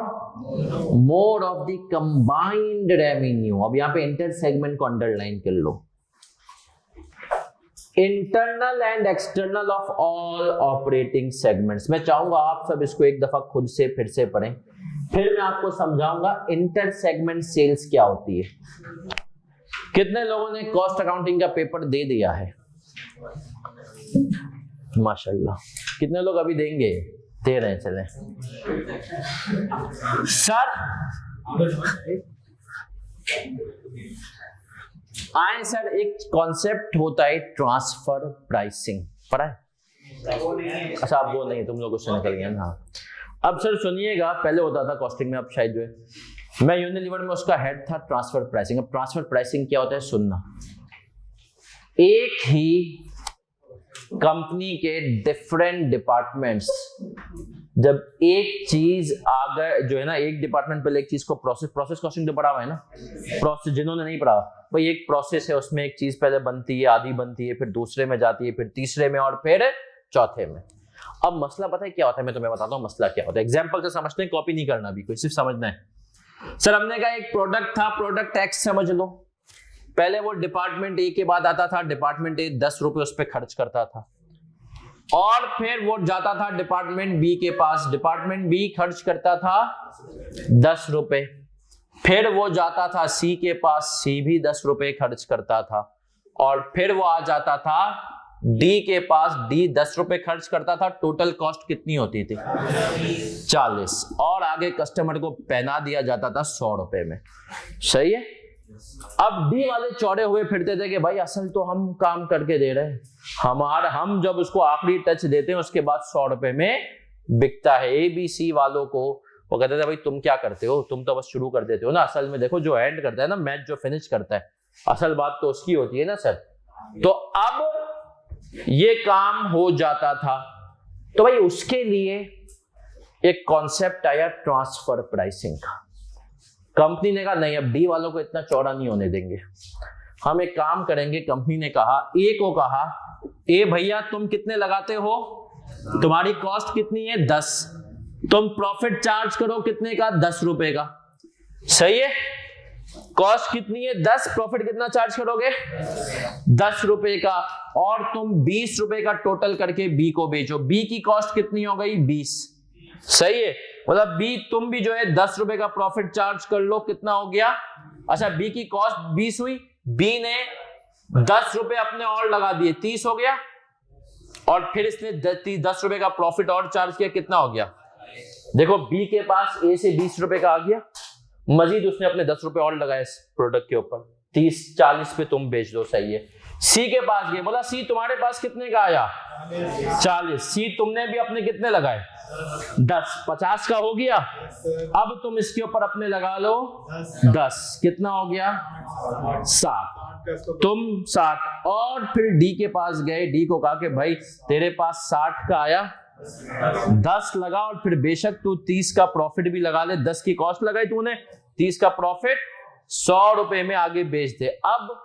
more of the combined revenue। अब यहाँ पे इंटर सेगमेंट को अंडरलाइन कर लो। Internal and external of all operating segments. मैं चाहूंगा आप सब इसको एक दफा खुद से फिर से पढ़ें, फिर मैं आपको समझाऊंगा इंटर सेगमेंट सेल्स क्या होती है। कितने लोगों ने कॉस्ट अकाउंटिंग का पेपर दे दिया है? माशाल्लाह। कितने लोग अभी देंगे? दे रहे हैं। चलें सर, आए सर, एक कॉन्सेप्ट होता है ट्रांसफर प्राइसिंग, पढ़ा है? अच्छा, आप वो नहीं, तुम लोग उससे निकल गए ना। अब सर सुनिएगा, पहले होता था कॉस्टिंग में, अब शायद जो है, मैं यूनिलीवर में उसका हेड था ट्रांसफर प्राइसिंग। अब ट्रांसफर प्राइसिंग क्या होता है सुनना। एक ही कंपनी के डिफरेंट डिपार्टमेंट्स जब एक चीज आ गए, जो है ना, एक डिपार्टमेंट पहले एक चीज को प्रोसेस कॉस्टिंग तो पढ़ा हुआ है ना, प्रोसेस जिन्होंने नहीं पढ़ा भाई, एक प्रोसेस है, उसमें एक चीज पहले बनती है, आधी बनती है, फिर दूसरे में जाती है, फिर तीसरे में और फिर चौथे में। अब मसला पता है क्या होता है? मैं तुम्हें बताता हूँ मसला क्या होता है। एग्जाम्पल से समझते हैं, कॉपी नहीं करना भी कोई, सिर्फ समझना है। सर हमने कहा एक प्रोडक्ट था, प्रोडक्ट एक्स समझ लो। पहले वो डिपार्टमेंट ए के बाद आता था, डिपार्टमेंट ए 10 रुपए उस पर खर्च करता था, और फिर वो जाता था डिपार्टमेंट बी के पास, डिपार्टमेंट बी खर्च करता था 10 रुपए, फिर वो जाता था सी के पास, सी भी 10 रुपए खर्च करता था, और फिर वो आ जाता था डी के पास, डी 10 रुपए खर्च करता था। टोटल कॉस्ट कितनी होती थी? 40, और आगे कस्टमर को पहना दिया जाता था 100 रुपए में। सही है? अब डी वाले चौड़े हुए फिरते थे कि भाई असल तो हम काम करके दे रहे हैं, हम जब उसको आखिरी टच देते हैं उसके बाद 100 रुपए में बिकता है। ए बी सी वालों को वो कहते थे भाई तुम क्या करते हो, तुम तो बस शुरू कर देते हो ना, असल में देखो जो एंड करता है ना, मैच जो फिनिश करता है, असल बात तो उसकी होती है ना सर। तो अब ये काम हो जाता था, तो भाई उसके लिए एक कॉन्सेप्ट आया ट्रांसफर प्राइसिंग का। कंपनी ने कहा नहीं, अब डी वालों को इतना चौड़ा नहीं होने देंगे, हम एक काम करेंगे। कंपनी ने कहा, ए को कहा, ए भैया तुम कितने लगाते हो, तुम्हारी कॉस्ट कितनी है 10, तुम प्रॉफिट चार्ज करो कितने का, 10 रुपए का। सही है? कॉस्ट कितनी है 10, प्रॉफिट कितना चार्ज करोगे 10 रुपए का, और तुम 20 रुपए का टोटल करके बी को बेचो। बी की कॉस्ट कितनी हो गई 20। सही है? मतलब बी तुम भी जो है 10 रुपए का प्रॉफिट चार्ज कर लो, कितना हो गया? अच्छा, बी की कॉस्ट 20 हुई, बी ने 10 रुपए अपने और लगा दिए, 30 हो गया, और फिर इसने 10 रुपए का प्रॉफिट और चार्ज किया, कितना हो गया? देखो बी के पास ए से 20 रुपए का आ गया, मजीद उसने अपने 10 रुपए और लगाए इस प्रोडक्ट के ऊपर, 30-40 पे तुम बेच दो। सही है? सी के पास गए, बोला सी तुम्हारे पास कितने का आया 40, सी तुमने भी अपने कितने लगाए 10, 50 का हो गया। अब तुम इसके ऊपर अपने लगा लो 10, कितना हो गया 7, तुम 7, और फिर डी के पास गए, डी को कहा कि भाई तेरे पास 60 का आया, 10 लगा, और फिर बेशक तू 30 का प्रॉफिट भी लगा ले, 10 की कॉस्ट लगाई तूने, 30 का प्रॉफिट 100 रुपए में आगे बेच दे। अब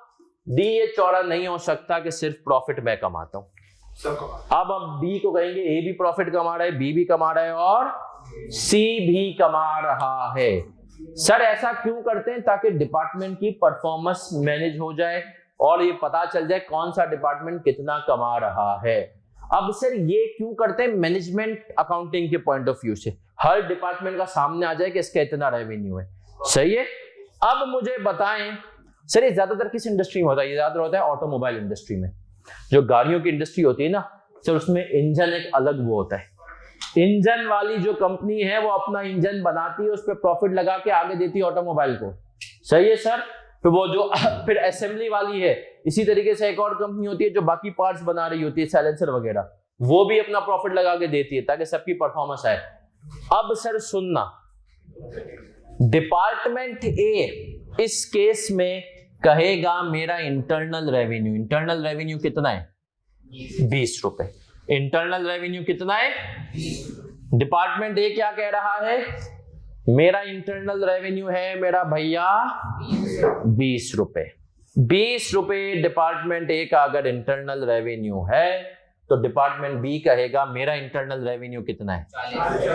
डी ये चौड़ा नहीं हो सकता कि सिर्फ प्रॉफिट मैं कमाता हूं। अब बी को कहेंगे ए भी प्रॉफिट कमा रहा है, बी भी कमा रहा है, और सी भी कमा रहा है। सर ऐसा क्यों करते हैं? ताकि डिपार्टमेंट की परफॉर्मेंस मैनेज हो जाए और ये पता चल जाए कौन सा डिपार्टमेंट कितना कमा रहा है। अब सर ये क्यों करते हैं? मैनेजमेंट अकाउंटिंग के पॉइंट ऑफ व्यू से हर डिपार्टमेंट का सामने आ जाए कि इसका इतना रेवेन्यू है। सही है। अब मुझे बताएं सर, ये ज्यादातर किस इंडस्ट्री में होता है? ये ज्यादातर होता है ऑटोमोबाइल इंडस्ट्री में। जो गाड़ियों की इंडस्ट्री होती है ना सर, उसमें इंजन एक अलग वो होता है। इंजन वाली जो कंपनी है वो अपना इंजन बनाती है, उस पर प्रॉफिट लगा के आगे देती है ऑटोमोबाइल को। सही है सर। तो वो जो फिर असेंबली वाली है, इसी तरीके से एक और कंपनी होती है जो बाकी पार्ट्स बना रही होती है, साइलेंसर वगैरह, वो भी अपना प्रॉफिट लगा के देती है ताकि सबकी परफॉर्मेंस आए। अब सर सुनना, डिपार्टमेंट ए इस केस में कहेगा मेरा इंटरनल रेवेन्यू कितना है? 20 रुपए। इंटरनल रेवेन्यू कितना है? डिपार्टमेंट ए क्या कह रहा है? मेरा इंटरनल रेवेन्यू है मेरा भैया 20 रुपए। 20 रुपए डिपार्टमेंट ए का अगर इंटरनल रेवेन्यू है तो डिपार्टमेंट बी कहेगा मेरा इंटरनल रेवेन्यू कितना है?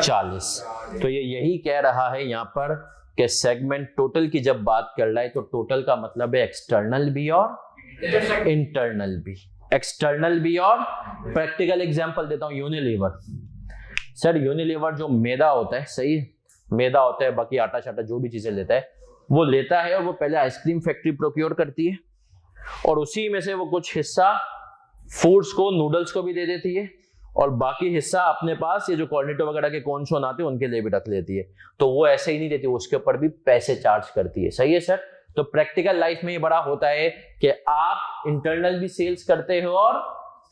40। तो ये यही कह रहा है यहां पर कि सेगमेंट टोटल की जब बात कर रहा है तो टोटल का मतलब है एक्सटर्नल भी और इंटरनल भी। एक्सटर्नल भी और प्रैक्टिकल एग्जांपल देता हूं, यूनिलीवर। सर यूनिलीवर जो मैदा होता है, सही है, मैदा होता है, बाकी आटा शाटा जो भी चीजें लेता है वो लेता है और वो पहले आइसक्रीम फैक्ट्री प्रोक्योर करती है और उसी में से वो कुछ हिस्सा फूड्स को, नूडल्स को भी दे देती है और बाकी हिस्सा अपने पास ये जो कॉर्नेटो वगैरह के कॉर्न शोन आते हैं उनके लिए भी रख लेती है। तो वो ऐसे ही नहीं देती, उसके ऊपर भी पैसे चार्ज करती है। सही है सर। तो प्रैक्टिकल लाइफ में ये बड़ा होता है कि आप इंटरनल भी सेल्स करते हो और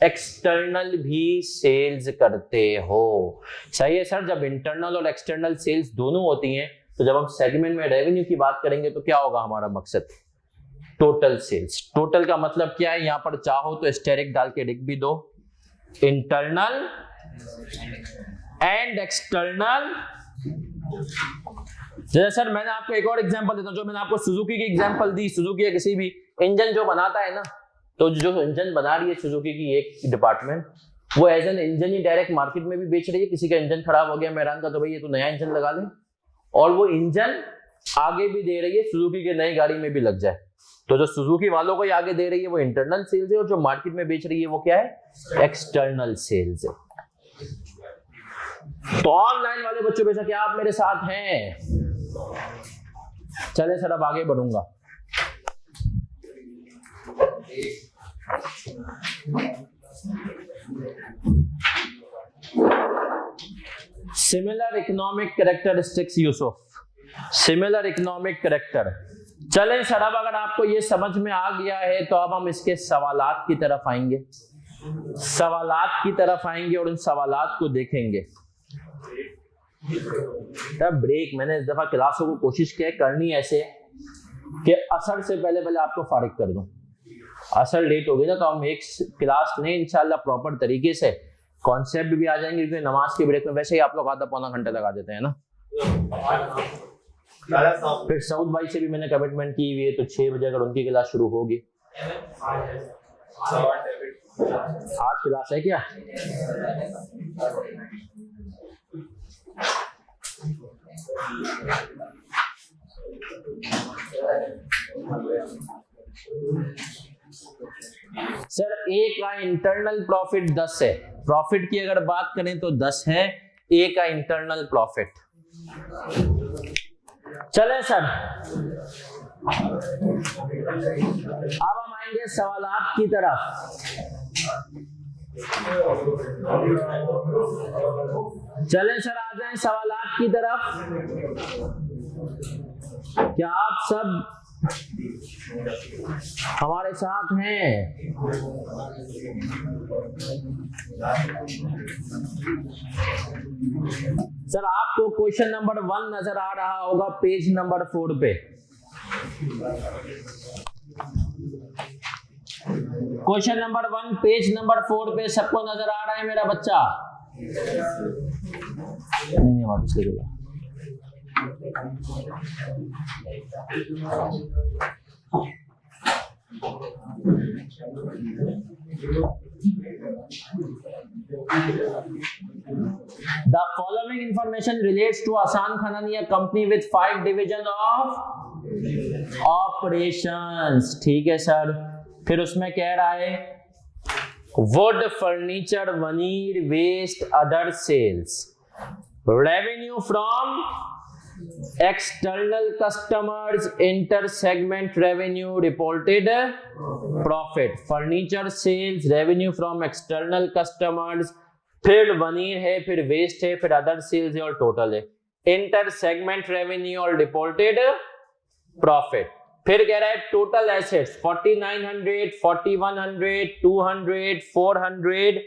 एक्सटर्नल भी सेल्स करते हो। सही है सर। जब इंटरनल और एक्सटर्नल सेल्स दोनों होती हैं तो जब हम सेगमेंट में रेवेन्यू की बात करेंगे तो क्या होगा हमारा मकसद? Total sales. टोटल का मतलब क्या है? यहां पर चाहो तो एस्टेरिक डाल के लिख भी दो, इंटरनल एंड एक्सटर्नल। जैसे सर मैंने आपको एक और एग्जांपल देता हूं, जो मैंने आपको सुजुकी की एग्जांपल दी। सुजुकी या किसी भी इंजन जो बनाता है ना, तो जो इंजन बना रही है सुजुकी की एक डिपार्टमेंट, वो एज एन इंजन ही डायरेक्ट मार्केट में भी बेच रही है। किसी का इंजन खराब हो गया मेहरान का, तो भाई ये तो नया इंजन लगा ले, और वो इंजन आगे भी दे रही है सुजुकी के नई गाड़ी में भी लग जाए। तो जो सुजुकी वालों को आगे दे रही है वो इंटरनल सेल्स है और जो मार्केट में बेच रही है वो क्या है? एक्सटर्नल सेल्स है। तो ऑनलाइन वाले बच्चों बेशक क्या आप मेरे साथ हैं? चले सर अब आगे बढ़ूंगा। सिमिलर इकोनॉमिक कैरेक्टरिस्टिक्स यूसुफ, सिमिलर इकोनॉमिक कैरेक्टर। चलें सर, अब अगर आपको ये समझ में आ गया है तो अब हम इसके सवालात की तरफ आएंगे। सवालात की तरफ आएंगे और उन सवालात को देखेंगे। तब ब्रेक मैंने इस दफा क्लासों को कोशिश किया करनी ऐसे कि असर से पहले पहले आपको फारिग कर दूं। असर लेट हो गई ना तो हम एक क्लास नहीं इंशाल्लाह प्रॉपर तरीके से कॉन्सेप्ट भी आ जाएंगे, क्योंकि नमाज के ब्रेक में वैसे ही आप लोग आधा पौना घंटा लगा देते हैं ना। फिर सऊद भाई से भी मैंने कमिटमेंट की हुई है तो 6 बजे अगर उनकी क्लास शुरू होगी। आज क्लास है क्या? सर ए का इंटरनल प्रॉफिट 10 है। प्रॉफिट की अगर बात करें तो 10 है ए का इंटरनल प्रॉफिट। चले सर, अब हम आएंगे सवालात की तरफ। चले सर, आ जाएं सवालात की तरफ। क्या आप सब हमारे साथ हैं? सर आपको क्वेश्चन नंबर 1 नजर आ रहा होगा पेज नंबर 4 पे। क्वेश्चन नंबर 1 पेज नंबर 4 पे सबको नजर आ रहा है मेरा बच्चा? नहीं वापस ले गया। The following information relates to Asan Khanani, a company with 5 divisions of operations। ठीक है सर। फिर उसमें कह रहा है wood, furniture, veneer, waste, other sales, revenue from external customers inter segment revenue reported profit, furniture sales revenue from external customers, फिर veneer है, फिर वेस्ट है, फिर अदर सेल्स है और टोटल है। इंटर सेगमेंट रेवेन्यू और रिपोर्टेड प्रॉफिट। फिर कह रहा है टोटल एसेट्स 4900, 4100, 200, 400,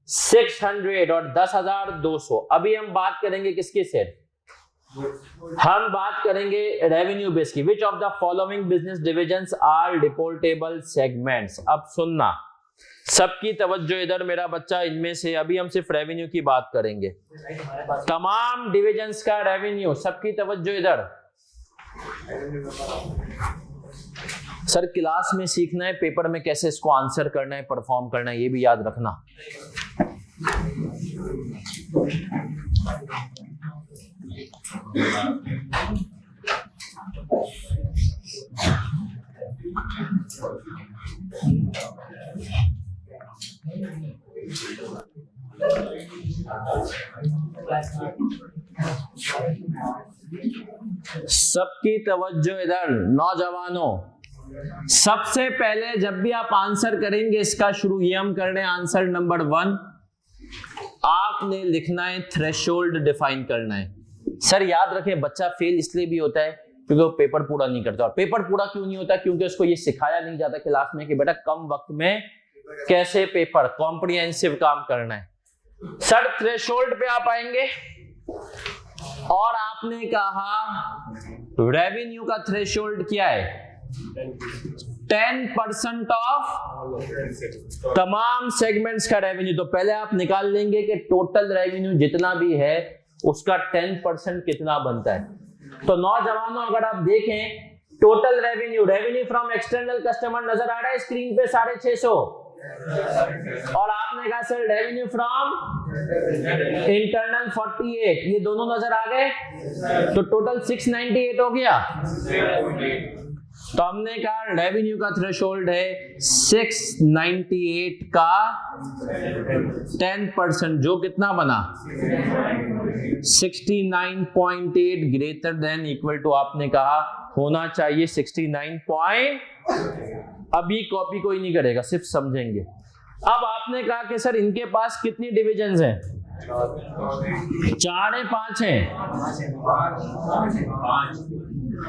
600 और 10,200। अभी हम बात करेंगे किसकी सेट, हम बात करेंगे रेवेन्यू बेस की। Which of the following business divisions are reportable segments. अब सुनना, सबकी तवज्जो इधर मेरा बच्चा, इनमें से अभी हम सिर्फ रेवेन्यू की बात करेंगे, तमाम डिविजन्स का रेवेन्यू, सबकी तवज्जो इधर। सर क्लास में सीखना है, पेपर में कैसे इसको आंसर करना है, परफॉर्म करना है, ये भी याद रखना। सबकी तवज्जो इधर नौजवानों। सबसे पहले जब भी आप आंसर करेंगे इसका शुरू ये हम कर रहे हैं, आंसर नंबर 1 आपने लिखना है, थ्रेशोल्ड डिफाइन करना है। सर याद रखें, बच्चा फेल इसलिए भी होता है क्योंकि वो पेपर पूरा नहीं करता। और पेपर पूरा क्यों नहीं होता? क्योंकि उसको ये सिखाया नहीं जाता क्लास में कि बेटा कम वक्त में कैसे पेपर कॉम्प्रिहेंसिव काम करना है। सर थ्रेशोल्ड पे आप आएंगे और आपने कहा रेवेन्यू का थ्रेशोल्ड क्या है? 10% ऑफ तमाम सेगमेंट्स का रेवेन्यू। तो पहले आप निकाल लेंगे कि टोटल रेवेन्यू जितना भी है उसका 10% कितना बनता है। तो नौजवानों अगर आप देखें total revenue, revenue from external customer नजर आ रहा है स्क्रीन पे 650, और आपने कहा सर रेवेन्यू फ्रॉम इंटरनल 48, ये दोनों नजर आ गए, तो टोटल 698 हो गया। तो हमने कहा रेवेन्यू का थ्रेशोल्ड है 698 का 10%, जो कितना बना 69.8 ग्रेटर देन इक्वल टू, आपने कहा होना चाहिए 69 अभी कॉपी कोई नहीं करेगा, सिर्फ समझेंगे। अब आपने कहा कि सर इनके पास कितनी डिविजन्स हैं? 4 है 5 है।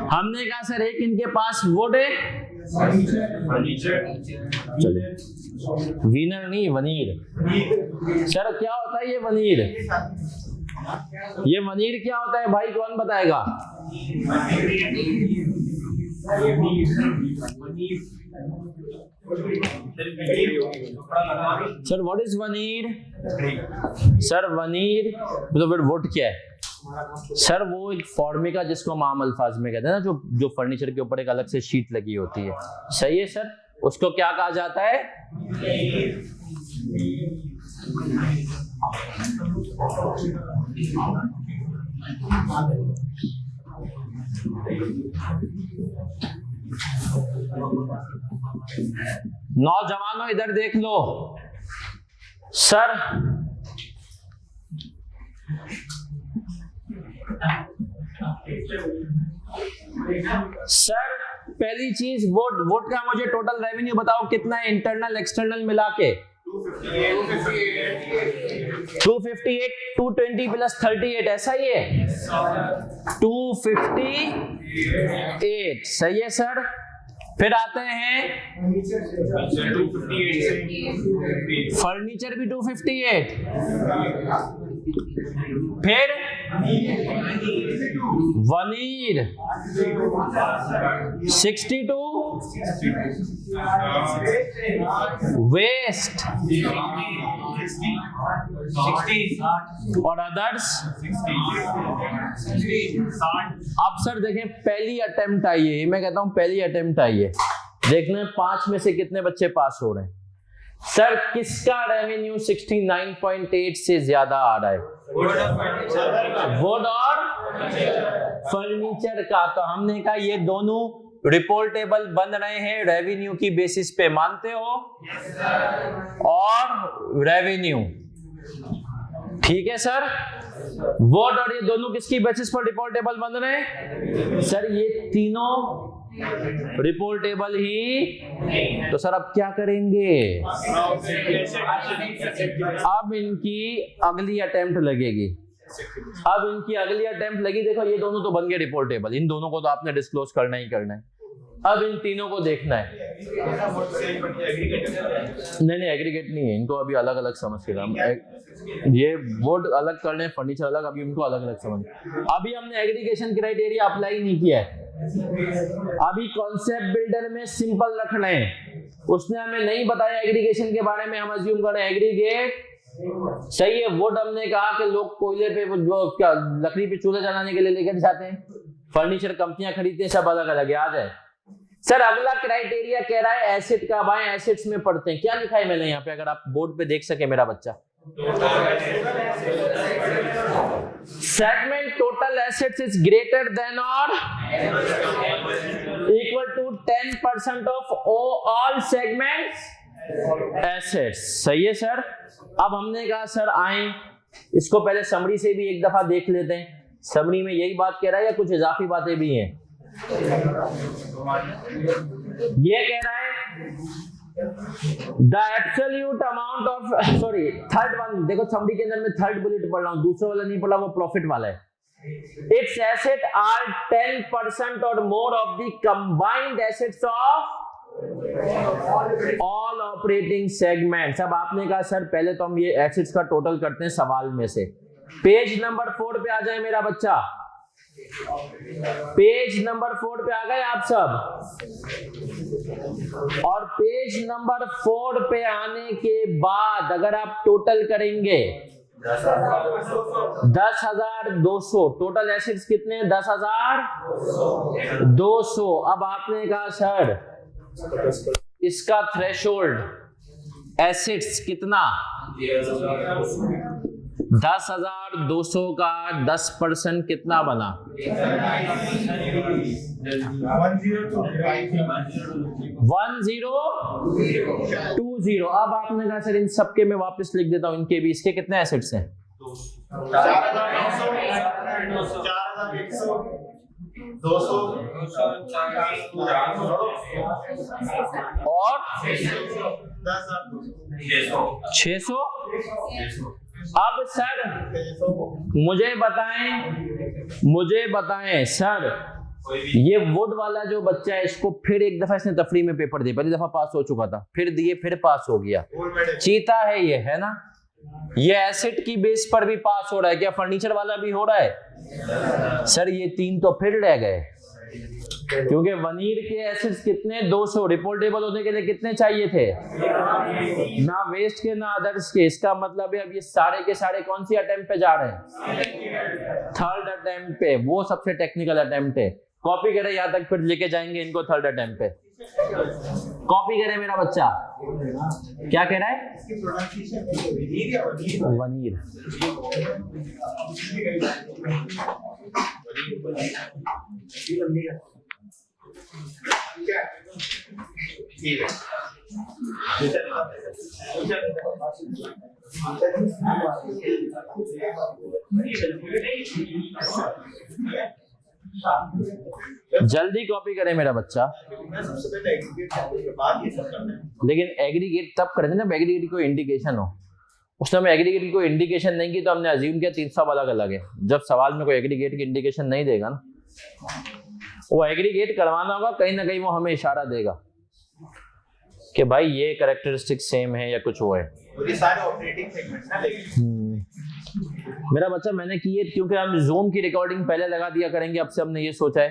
हमने कहा सर एक इनके पास वुड है, चलिए वीनर नहीं वनीर। सर क्या होता है ये वनीर? ये वनीर क्या होता है भाई, कौन बताएगा? Sir what is veneer? Sir veneer तो फिर वुड क्या है? सर वो एक फॉर्मिका जिसको हम आम अल्फाज में कहते हैं ना, जो फर्नीचर के ऊपर एक अलग से शीट लगी होती है, सही है सर, उसको क्या कहा जाता है? नौजवानों इधर देख लो सर, सर पहली चीज वुड का मुझे टोटल रेवेन्यू बताओ कितना है, इंटरनल एक्सटर्नल मिला के? 258, 220 प्लस 38, ऐसा ही है 258, सही है सर। फिर आते हैं फर्नीचर भी 258, फिर वनीर 62, वेस्ट और अदर्स। अब सर देखें पहली अटेम्प्ट आई है, मैं कहता हूं पहली अटेम्प्ट आई है, देखना 5 में से कितने बच्चे पास हो रहे हैं। सर किसका रेवेन्यू 69.8 से ज्यादा आ रहा है? वुड और फर्नीचर का। तो हमने कहा ये दोनों रिपोर्टेबल बन रहे हैं रेवेन्यू की बेसिस पे, मानते हो? और रेवेन्यू ठीक है सर। वोट और ये दोनों किसकी बेसिस पर रिपोर्टेबल बन रहे हैं सर? ये तीनों रिपोर्टेबल ही। तो सर अब क्या करेंगे? अब इनकी अगली अटेम्प्ट लगेगी। अब इनकी अगली अटेम्प्ट लगी, देखो ये दोनों तो बन गए रिपोर्टेबल, इन दोनों को तो आपने डिस्क्लोज करना ही करना है। अब इन तीनों को देखना है। नहीं एग्रीगेट नहीं है, इनको अभी अलग अलग समझ के काम। ये वोट अलग करने, फर्नीचर अलग, अभी इनको अलग अलग समझ। अभी हमने एग्रीगेशन क्राइटेरिया अप्लाई नहीं किया है। अभी कॉन्सेप्ट बिल्डर में सिंपल रखना है, उसने हमें नहीं बताया एग्रीगेशन के बारे में, हम अज्यूम कर रहे हैं एग्रीगेट सही है। वोट हमने कहा कि लोग कोयले पे जो क्या लकड़ी पे चूल्हे जलाने के लिए लेकर जाते हैं, फर्नीचर कंपनियां खरीदते हैं, सब अलग अलग याद है सर। अगला क्राइटेरिया कह रहा है एसेट का। अब आए एसेट्स में पढ़ते हैं, क्या लिखा है मैंने यहाँ पे, अगर आप बोर्ड पे देख सके मेरा बच्चा। Segment total assets is greater than और equal to 10% of all segments assets. सही है सर। अब हमने कहा सर आए इसको पहले समरी से भी एक दफा देख लेते हैं। समरी में यही बात कह रहा है या कुछ इजाफी बातें भी हैं? ये कह रहा है the absolute amount of, sorry third one, देखो समरी के अंदर में थर्ड बुलेट पढ़ रहा हूं, दूसरा वाला नहीं पढ़ा, वो प्रॉफिट वाला है। इट्स एसेट आर 10% और more of the combined assets of all operating segments. अब आपने कहा सर पहले तो हम ये एसेट्स का टोटल करते हैं सवाल में से। पेज नंबर 4 पे आ जाए मेरा बच्चा, पेज नंबर 4 पे आ गए आप सब। और पेज नंबर 4 पे आने के बाद अगर आप टोटल करेंगे 10,200, टोटल एसेट्स कितने हैं? 10,200। अब आपने कहा सर इसका थ्रेशोल्ड एसेट्स कितना? 10,200 का 10% कितना बना? 1020। अब आपने कहा सर इन सबके मैं वापस लिख देता हूं, इनके भी इसके कितने एसेट्स हैं? 200 और 600। अब सर मुझे बताएं सर, ये वुड वाला जो बच्चा है इसको फिर एक दफा इसने तफरी में पेपर दिए, पहली दफा पास हो चुका था, फिर दिए फिर पास हो गया। चीता है ये, है ना? ये एसेट की बेस पर भी पास हो रहा है क्या? फर्नीचर वाला भी हो रहा है सर। ये 3 तो फिर रह गए, क्योंकि वनीर के एसेट्स कितने? 200। रिपोर्टेबल होने के लिए कितने चाहिए थे? ना वेस्ट के ना अदर्स के। इसका मतलब है अब ये सारे के सारे कौन सी अटेम्प्ट पे जा रहे हैं? थर्ड अटेम्प्ट पे। वो सबसे टेक्निकल अटेम्प्ट है। कॉपी करें यहाँ तक, फिर लेके जाएंगे इनको थर्ड अटेम्प्ट पे। कॉपी करे मेरा बच्चा। क्या कह रहा है? वनीर। जल्दी कॉपी करे मेरा बच्चा। लेकिन एग्रीगेट तब करेंगे जब एग्रीगेट की कोई इंडिकेशन हो। उस समय एग्रीगेट की कोई इंडिकेशन नहीं की तो हमने अज्यूम किया 3 सब अलग अलग है। जब सवाल में कोई एग्रीगेट की इंडिकेशन नहीं देगा ना, वो एग्रीगेट करवाना होगा, कहीं ना कहीं वो हमें इशारा देगा कि भाई ये कैरेक्टरिस्टिक सेम है या कुछ वो है। ये सारे ऑपरेटिंग सेगमेंट्स ना, लेकिन मेरा बच्चा मैंने की है क्योंकि हम जूम की रिकॉर्डिंग पहले लगा दिया करेंगे। अब से हमने ये सोचा है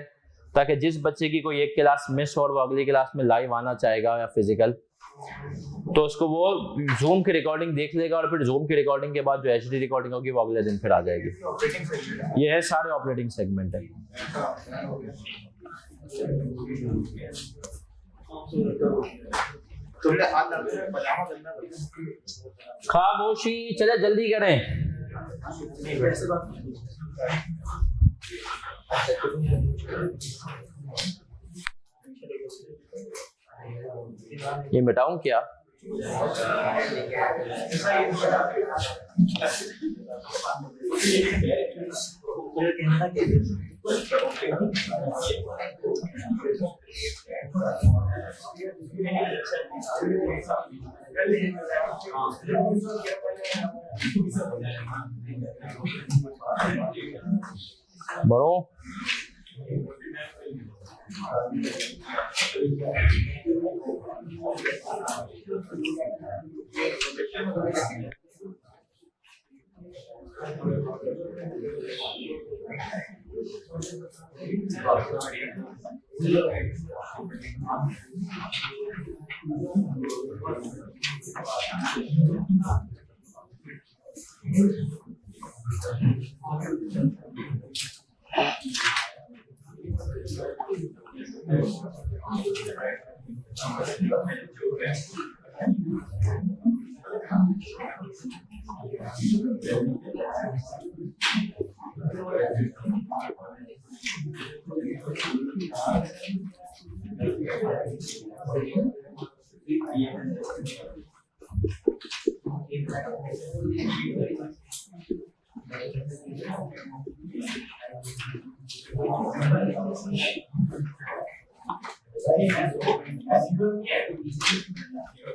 ताकि जिस बच्चे की कोई एक क्लास मिस और वो अगली क्लास में लाइव आना चाहेगा या फिजिकल, तो उसको वो जूम की रिकॉर्डिंग देख लेगा और फिर जूम की रिकॉर्डिंग के बाद जो एचडी रिकॉर्डिंग होगी वो अगले दिन फिर आ जाएगी। ये है सारे ऑपरेटिंग सेगमेंट है। खामोशी, चले जल्दी करें। ये मिटाऊं क्या? बढ़ो।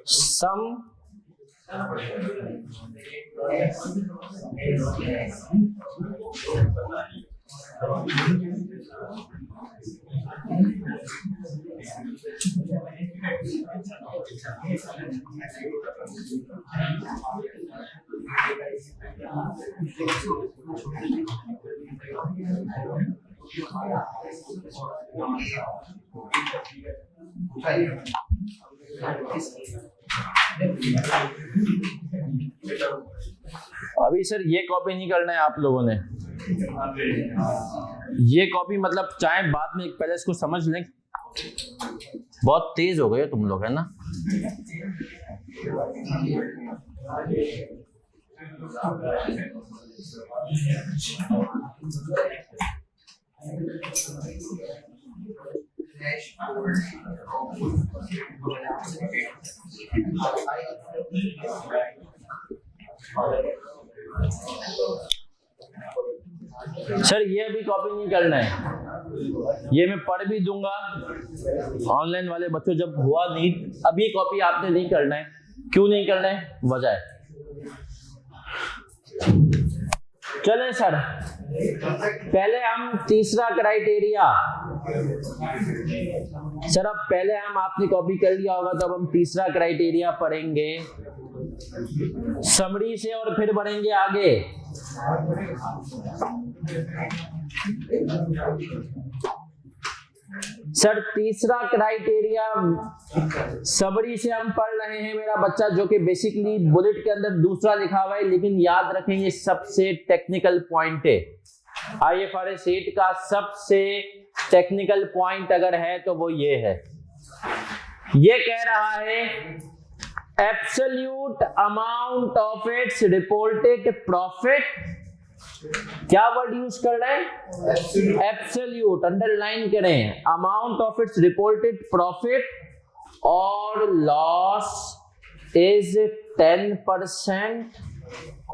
Some अभी सर ये कॉपी नहीं करना है आप लोगों ने। ये कॉपी मतलब चाहे बाद में पहले इसको समझ लें। बहुत तेज हो गए हो तुम लोग, है ना? सर ये अभी कॉपी नहीं करना है, ये मैं पढ़ भी दूंगा। ऑनलाइन वाले बच्चों जब हुआ नहीं, अभी कॉपी आपने नहीं करना है। क्यों नहीं करना है? वजह है। चलें सर, पहले हम तीसरा क्राइटेरिया। सर अब पहले हम आपने कॉपी कर लिया होगा, तो अब हम तीसरा क्राइटेरिया पढ़ेंगे समरी से और फिर बढ़ेंगे आगे। सर तीसरा क्राइटेरिया समरी से हम पढ़ रहे हैं मेरा बच्चा, जो कि बेसिकली बुलेट के अंदर दूसरा लिखा हुआ है, लेकिन याद रखेंगे सबसे टेक्निकल पॉइंट है। IFRS 8 का सबसे टेक्निकल पॉइंट अगर है तो वो ये है। ये कह रहा है absolute amount of its reported profit. क्या वर्ड यूज कर रहे हैं? एब्सोल्यूट, अंडरलाइन करें। Amount of its reported profit और loss is 10%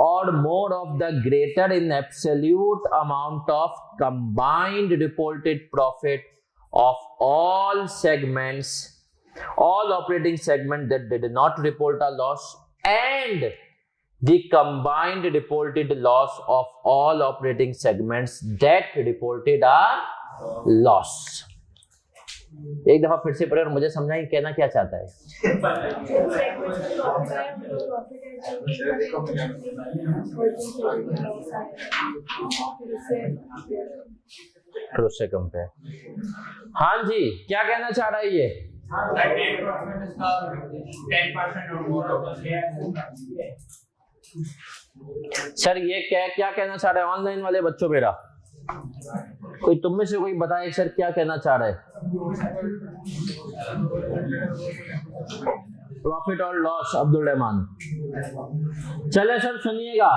or more of the greater in absolute amount of combined reported profit of all segments, all operating segments that did not report a loss, and the combined reported loss of all operating segments that reported a loss. एक दफा फिर से पढ़े और मुझे समझाइए कहना क्या चाहता है। फिर उससे कंपेयर। हाँ जी, क्या कहना चाह रहा है ये? सर ये क्या कहना चाह रहा है ऑनलाइन वाले बच्चों? मेरा कोई तुम में से कोई बताए सर क्या कहना चाह रहा है? प्रॉफिट और लॉस। अब्दुल रहमान। चले सर सुनिएगा,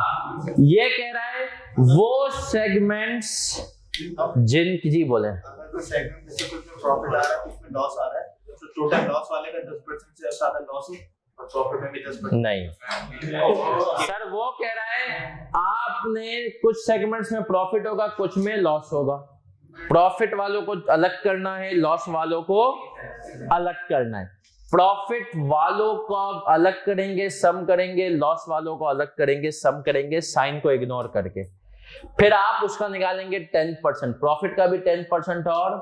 ये कह रहा है वो सेगमेंट्स जिन जी बोले सेगमेंट में से कुछ में प्रॉफिट आ रहा है, कुछ में लॉस आ रहा है, तो टोटल लॉस वाले का 10% से ज्यादा लॉस हो और प्रॉफिट में भी 10%। नहीं सर, वो कह रहा है आपने कुछ सेगमेंट्स में प्रॉफिट होगा, कुछ में लॉस होगा। प्रॉफिट वालों को अलग करना है, लॉस वालों को अलग करना है। प्रॉफिट वालों को आप अलग करेंगे, सम करेंगे, लॉस वालों को अलग करेंगे, सम करेंगे, साइन को इग्नोर करके। फिर आप उसका निकालेंगे 10%, प्रॉफिट का भी 10% और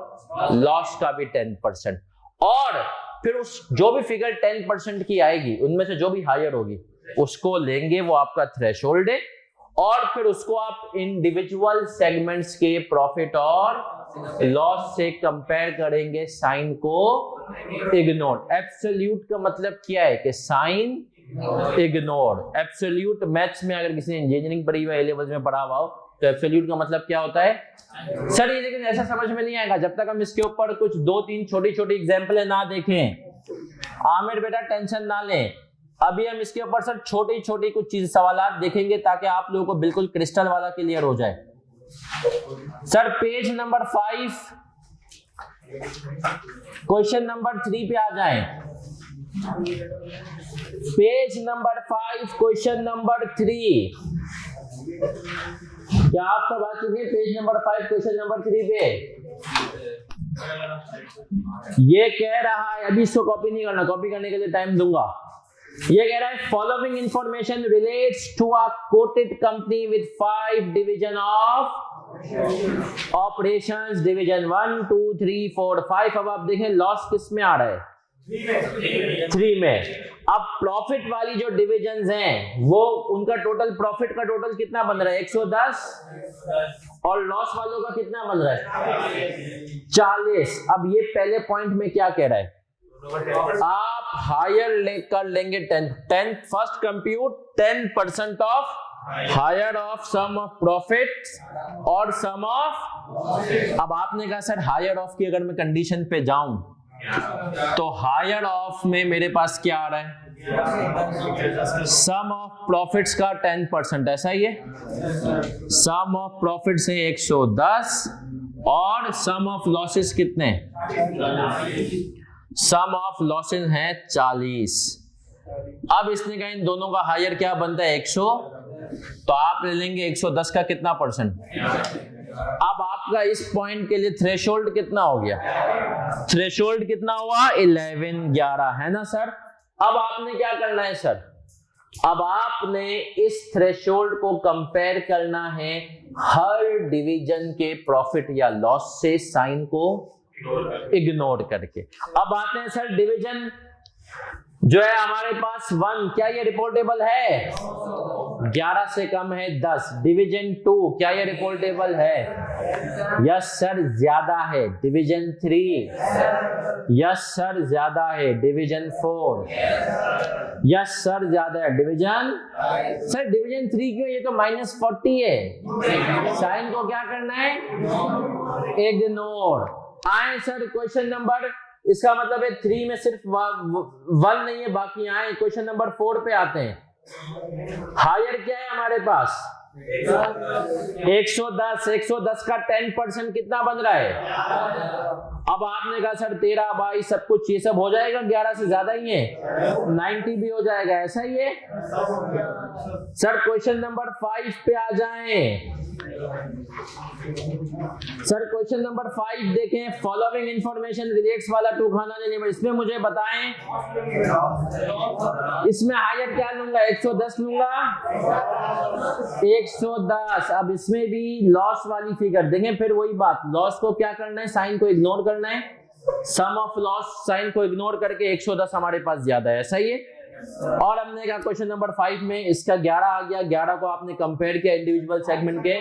लॉस का भी 10%। और फिर उस जो भी फिगर 10% की आएगी उनमें से जो भी हायर होगी उसको लेंगे, वो आपका थ्रेशोल्ड है। और फिर उसको आप इंडिविजुअल सेगमेंट्स के प्रॉफिट और लॉस से कंपेयर करेंगे, साइन को इग्नोर। एब्सोल्यूट का मतलब क्या है कि साइन इग्नोर। एब्सोल्यूट मैथ्स में अगर किसी ने इंजीनियरिंग पढ़ी हुई है, ए लेवल्स में पढ़ा हुआ हो, तो एब्सोल्यूट का मतलब क्या होता है सर? ये लेकिन ऐसा समझ में नहीं आएगा जब तक हम इसके ऊपर कुछ 2-3 छोटी-छोटी एग्जांपलें ना देखें। आमिर बेटा टेंशन ना लें, अभी हम इसके ऊपर सर छोटी-छोटी कुछ चीज सवालात देखेंगे ताकि आप लोगों को बिल्कुल क्रिस्टल वाला क्लियर हो जाए। Sir page number 5 question number 3 पे आ जाएं। Page number 5 question number 3। क्या आप सब आ चुके हैं पेज नंबर 5 क्वेश्चन नंबर 3 पे? ये कह रहा है, अभी इसको कॉपी नहीं करना, कॉपी करने के लिए टाइम दूंगा। ये कह रहा है following information relates to a quoted company with 5 division of operations, division 1 2 3 4 5। अब आप देखें लॉस किस में आ रहा है? 3 में। अब प्रॉफिट वाली जो डिविजन्स हैं वो उनका टोटल प्रॉफिट का टोटल कितना बन रहा है? 110। और लॉस वालों का कितना बन रहा है? 40। अब ये पहले पॉइंट में क्या कह रहा है? आप हायर कर लेंगे 10 first compute 10% of higher of sum of profit और सम ऑफ। अब आपने कहा सर हायर ऑफ की अगर मैं कंडीशन पे जाऊं तो हायर ऑफ में मेरे पास क्या आ रहा है? सम ऑफ प्रॉफिट्स का 10%, ऐसा ही है। सम ऑफ प्रॉफिट्स है 110 और सम ऑफ लॉसेस कितने? सम ऑफ लॉसेस है 40। अब इसने कहा इन दोनों का हायर क्या बनता है? 100। तो आप ले लेंगे 110 का कितना परसेंट? अब आपका इस पॉइंट के लिए थ्रेशोल्ड कितना हो गया? थ्रेशोल्ड कितना हुआ? 11 है ना सर? अब आपने क्या करना है सर? अब आपने इस थ्रेशोल्ड को कंपेयर करना है हर डिवीजन के प्रॉफिट या लॉस से, साइन को इग्नोर करके। अब आते हैं सर डिवीजन जो है हमारे पास 1, क्या ये रिपोर्टेबल है? 11 से कम है 10। डिवीजन 2 क्या ये रिपोर्टेबल है? यस सर ज्यादा है। डिवीजन 3 यस सर ज्यादा है। डिवीजन 4 यस सर ज्यादा है। डिवीजन सर डिवीजन 3 क्यों? ये तो -40 है। साइन को क्या करना है? इग्नोर। आए सर क्वेश्चन नंबर, इसका मतलब है 3 में सिर्फ 1 नहीं है, बाकी आए क्वेश्चन नंबर 4 पे आते हैं। हायर क्या है हमारे पास? 110। 110 का 10% कितना बन रहा है? अब आपने कहा सर 13 22 सब कुछ ये सब हो जाएगा, 11 से ज्यादा ही है, 90 भी हो जाएगा, ऐसा ही है सर। क्वेश्चन नंबर 5 पे आ जाएं। सर क्वेश्चन नंबर 5 देखें, फॉलोइंग इंफॉर्मेशन रिलेट्स वाला टू खाना नहीं लिमिट। इसमें मुझे बताएं, इसमें हायर क्या लूंगा? 110 लूंगा, 110। अब इसमें भी लॉस वाली फिगर देंगे, फिर वही बात, लॉस को क्या करना है? साइन को इग्नोर करना है। सम ऑफ लॉस साइन को इग्नोर करके 110 हमारे पास ज्यादा है, ऐसा ही है। और हमने कहा क्वेश्चन नंबर 5 में इसका 11 आ गया, 11 को आपने कंपेयर किया इंडिविजुअल सेगमेंट के,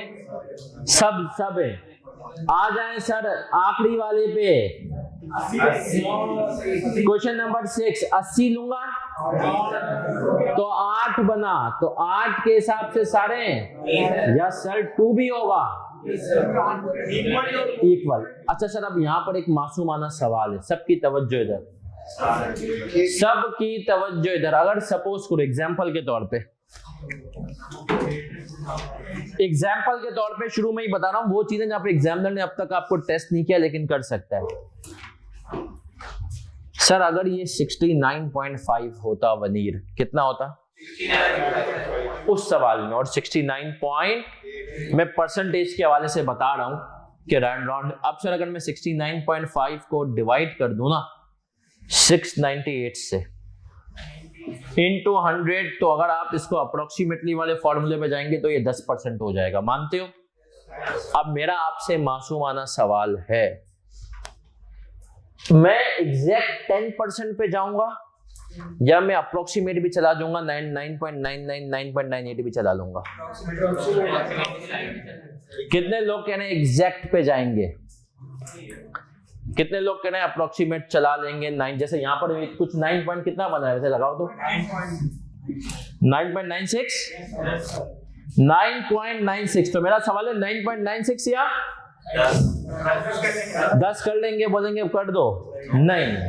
सब है। आ जाए सर आखिरी वाले पे, क्वेश्चन नंबर 6, 80 लूंगा तो 8 बना, तो 8 के हिसाब से सारे यस सर 2 भी होगा इक्वल। अच्छा सर अब यहाँ पर एक मासूमाना सवाल है, सबकी तवज्जो इधर, सबकी तवज्जो इधर। अगर सपोज करो एग्जाम्पल के तौर पे शुरू में ही बता रहा हूं वो चीजें जहां पे एग्जामिनर ने अब तक आपको टेस्ट नहीं किया लेकिन कर सकता है। सर अगर ये 69.5 होता वनीर कितना होता उस सवाल में, और 69 पॉइंट मैं परसेंटेज के हवाले से बता रहा हूं कि राउंड। अब सर अगर मैं 69.5 को डिवाइड कर दूं ना 698 से into 100, तो अगर आप इसको अप्रोक्सीमेटली वाले फॉर्मूले पे जाएंगे तो ये 10% हो जाएगा, मानते हो? अब मेरा आपसे मासूमाना सवाल है, मैं एग्जैक्ट 10% पे जाऊंगा या मैं अप्रोक्सीमेट भी चला जाऊंगा, 9.99 9.98 भी चला लूंगा? कितने लोग कह रहे हैं एग्जैक्ट पे जाएंगे, कितने लोग कह रहे हैं अप्रोक्सीमेट चला लेंगे? 9, जैसे यहाँ पर कुछ 9 पॉइंट कितना बना है, वैसे लगाओ तो 9.96 9.96। तो मेरा सवाल है 9.96 या 10 कर लेंगे? बोलेंगे कर दो, नहीं।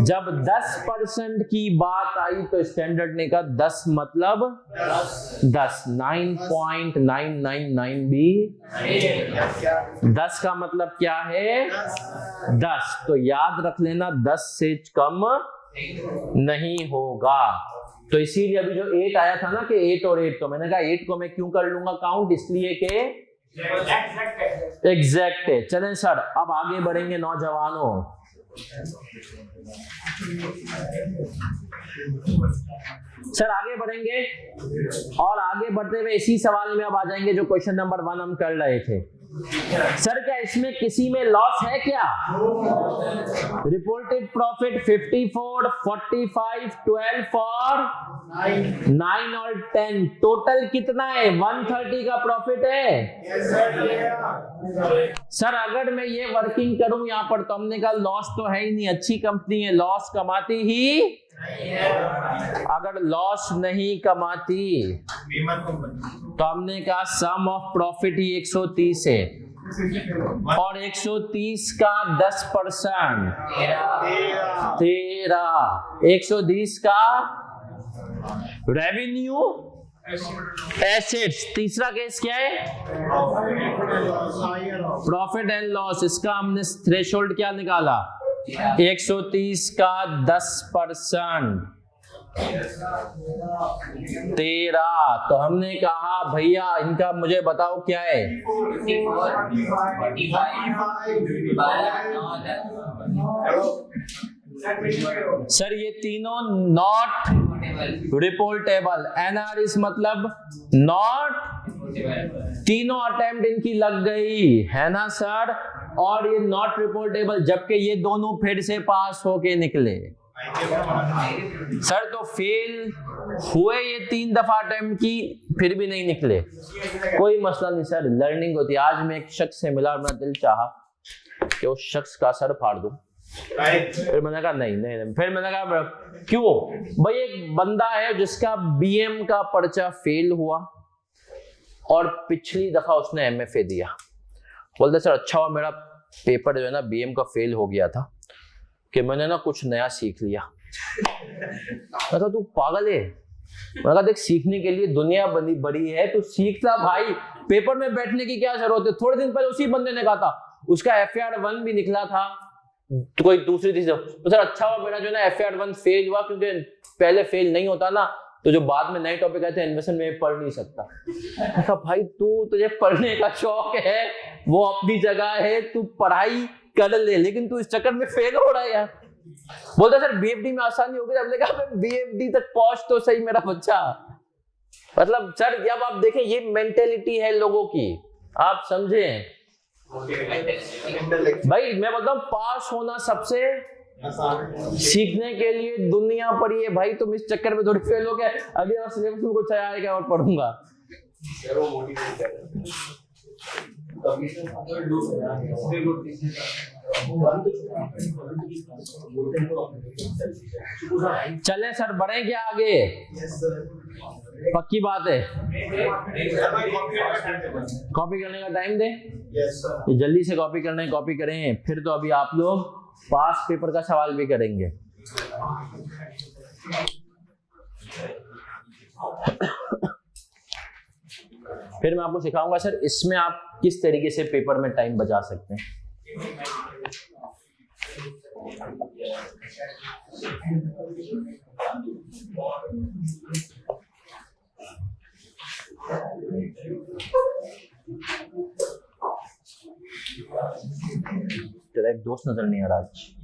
जब 10% की बात आई तो स्टैंडर्ड ने कहा 10 मतलब 10, 9.999 भी 10 का मतलब क्या है 10। तो याद रख लेना 10 से कम नहीं होगा। तो इसीलिए अभी जो 8 आया था ना कि 8 और 8, तो मैंने कहा 8 को मैं क्यों कर लूंगा काउंट, इसलिए कि एग्जैक्ट है। चलें सर अब आगे बढ़ेंगे नौजवानों। सर आगे बढ़ेंगे और आगे बढ़ते हुए इसी सवाल में अब आ जाएंगे जो क्वेश्चन नंबर 1 हम कर रहे थे। सर क्या इसमें किसी में लॉस है क्या? रिपोर्टेड प्रॉफिट 54, 45, 12 और 9 और 10, टोटल कितना है? 130 का प्रॉफिट है। सर अगर मैं ये वर्किंग करूं यहाँ पर तो हमने कहा लॉस तो है ही नहीं, अच्छी कंपनी है, लॉस कमाती ही, अगर लॉस नहीं कमाती तो हमने कहा सम ऑफ प्रॉफिट ही 130 है और 130 का 10% 13, 120 का रेवेन्यू एसेट्स। तीसरा केस क्या है? Profit and loss. इसका हमने थ्रेशोल्ड क्या निकाला? 130 का 10% 13। तो हमने कहा भैया इनका मुझे बताओ क्या है? सर ये तीनों नॉट रिपोर्टेबल, एनआर इस मतलब नॉट, तीनों अटेम्प्ट इनकी लग गई है ना सर, और ये नॉट रिपोर्टेबल, जबकि ये दोनों फिर से पास होके निकले। सर तो फेल हुए ये 3 दफा अटेम्प्ट की, फिर भी नहीं निकले, कोई मसला नहीं सर, लर्निंग होती है। आज मैं एक शख्स से मिला और मेरा दिल चाहा कि उस शख्स का सर फाड़ दूं, फिर मैंने कहा नहीं। फिर मैंने कहा क्यों? भाई एक बंदा है जिसका बीएम का पर्चा फेल हुआ और पिछली दफा उसने एमएफए दिया। बोलते सर अच्छा हुआ मेरा पेपर जो है ना बीएम का फेल हो गया था कि मैंने ना कुछ नया सीख लिया। मैं कहा तू पागल है? मैंने कहा देख सीखने के लिए दुनिया बड़ी है, तू सीखता भाई, पेपर में बैठने की क्या जरूरत है। थोड़े दिन पहले उसी बंदे ने कहा था उसका FAR1 भी निकला था, तो कोई दूसरी चीज। तो सर अच्छा हुआ मेरा जो ना FAR1 फेल हुआ, क्योंकि पहले फेल नहीं होता ना तो जो बाद में नए टॉपिक आए थे इन्वेस्टमेंट में पढ़ नहीं सकता। कहा भाई तुझे पढ़ने का शौक है वो अपनी जगह है, तू पढ़ाई कर ले, लेकिन तू इस चक्कर में फेल हो रहा है यार। बोलता सर बीएफडी में आसानी होगी। हमने कहा बीएफडी तक पहुंच तो सही मेरा बच्चा। मतलब सर जब आप देखें ये मेंटेलिटी है लोगों की, आप समझें भाई। मैं बोलता हूँ पास होना सबसे सीखने के लिए दुनिया पड़ी है भाई। तुम इस चक्कर में थोड़ी फेल हो गए, अगले बार सिलेबस में कुछ आएगा और पढ़ूंगा। चले सर बढ़े क्या आगे? पक्की बात है, कॉपी करने का टाइम दे। जल्दी से कॉपी करना है, कॉपी करें, फिर तो अभी आप लोग पास पेपर का सवाल भी करेंगे। फिर मैं आपको सिखाऊंगा सर इसमें आप किस तरीके से पेपर में टाइम बचा सकते हैं। तेरा एक दोस्त नजर नहीं आ रहा आज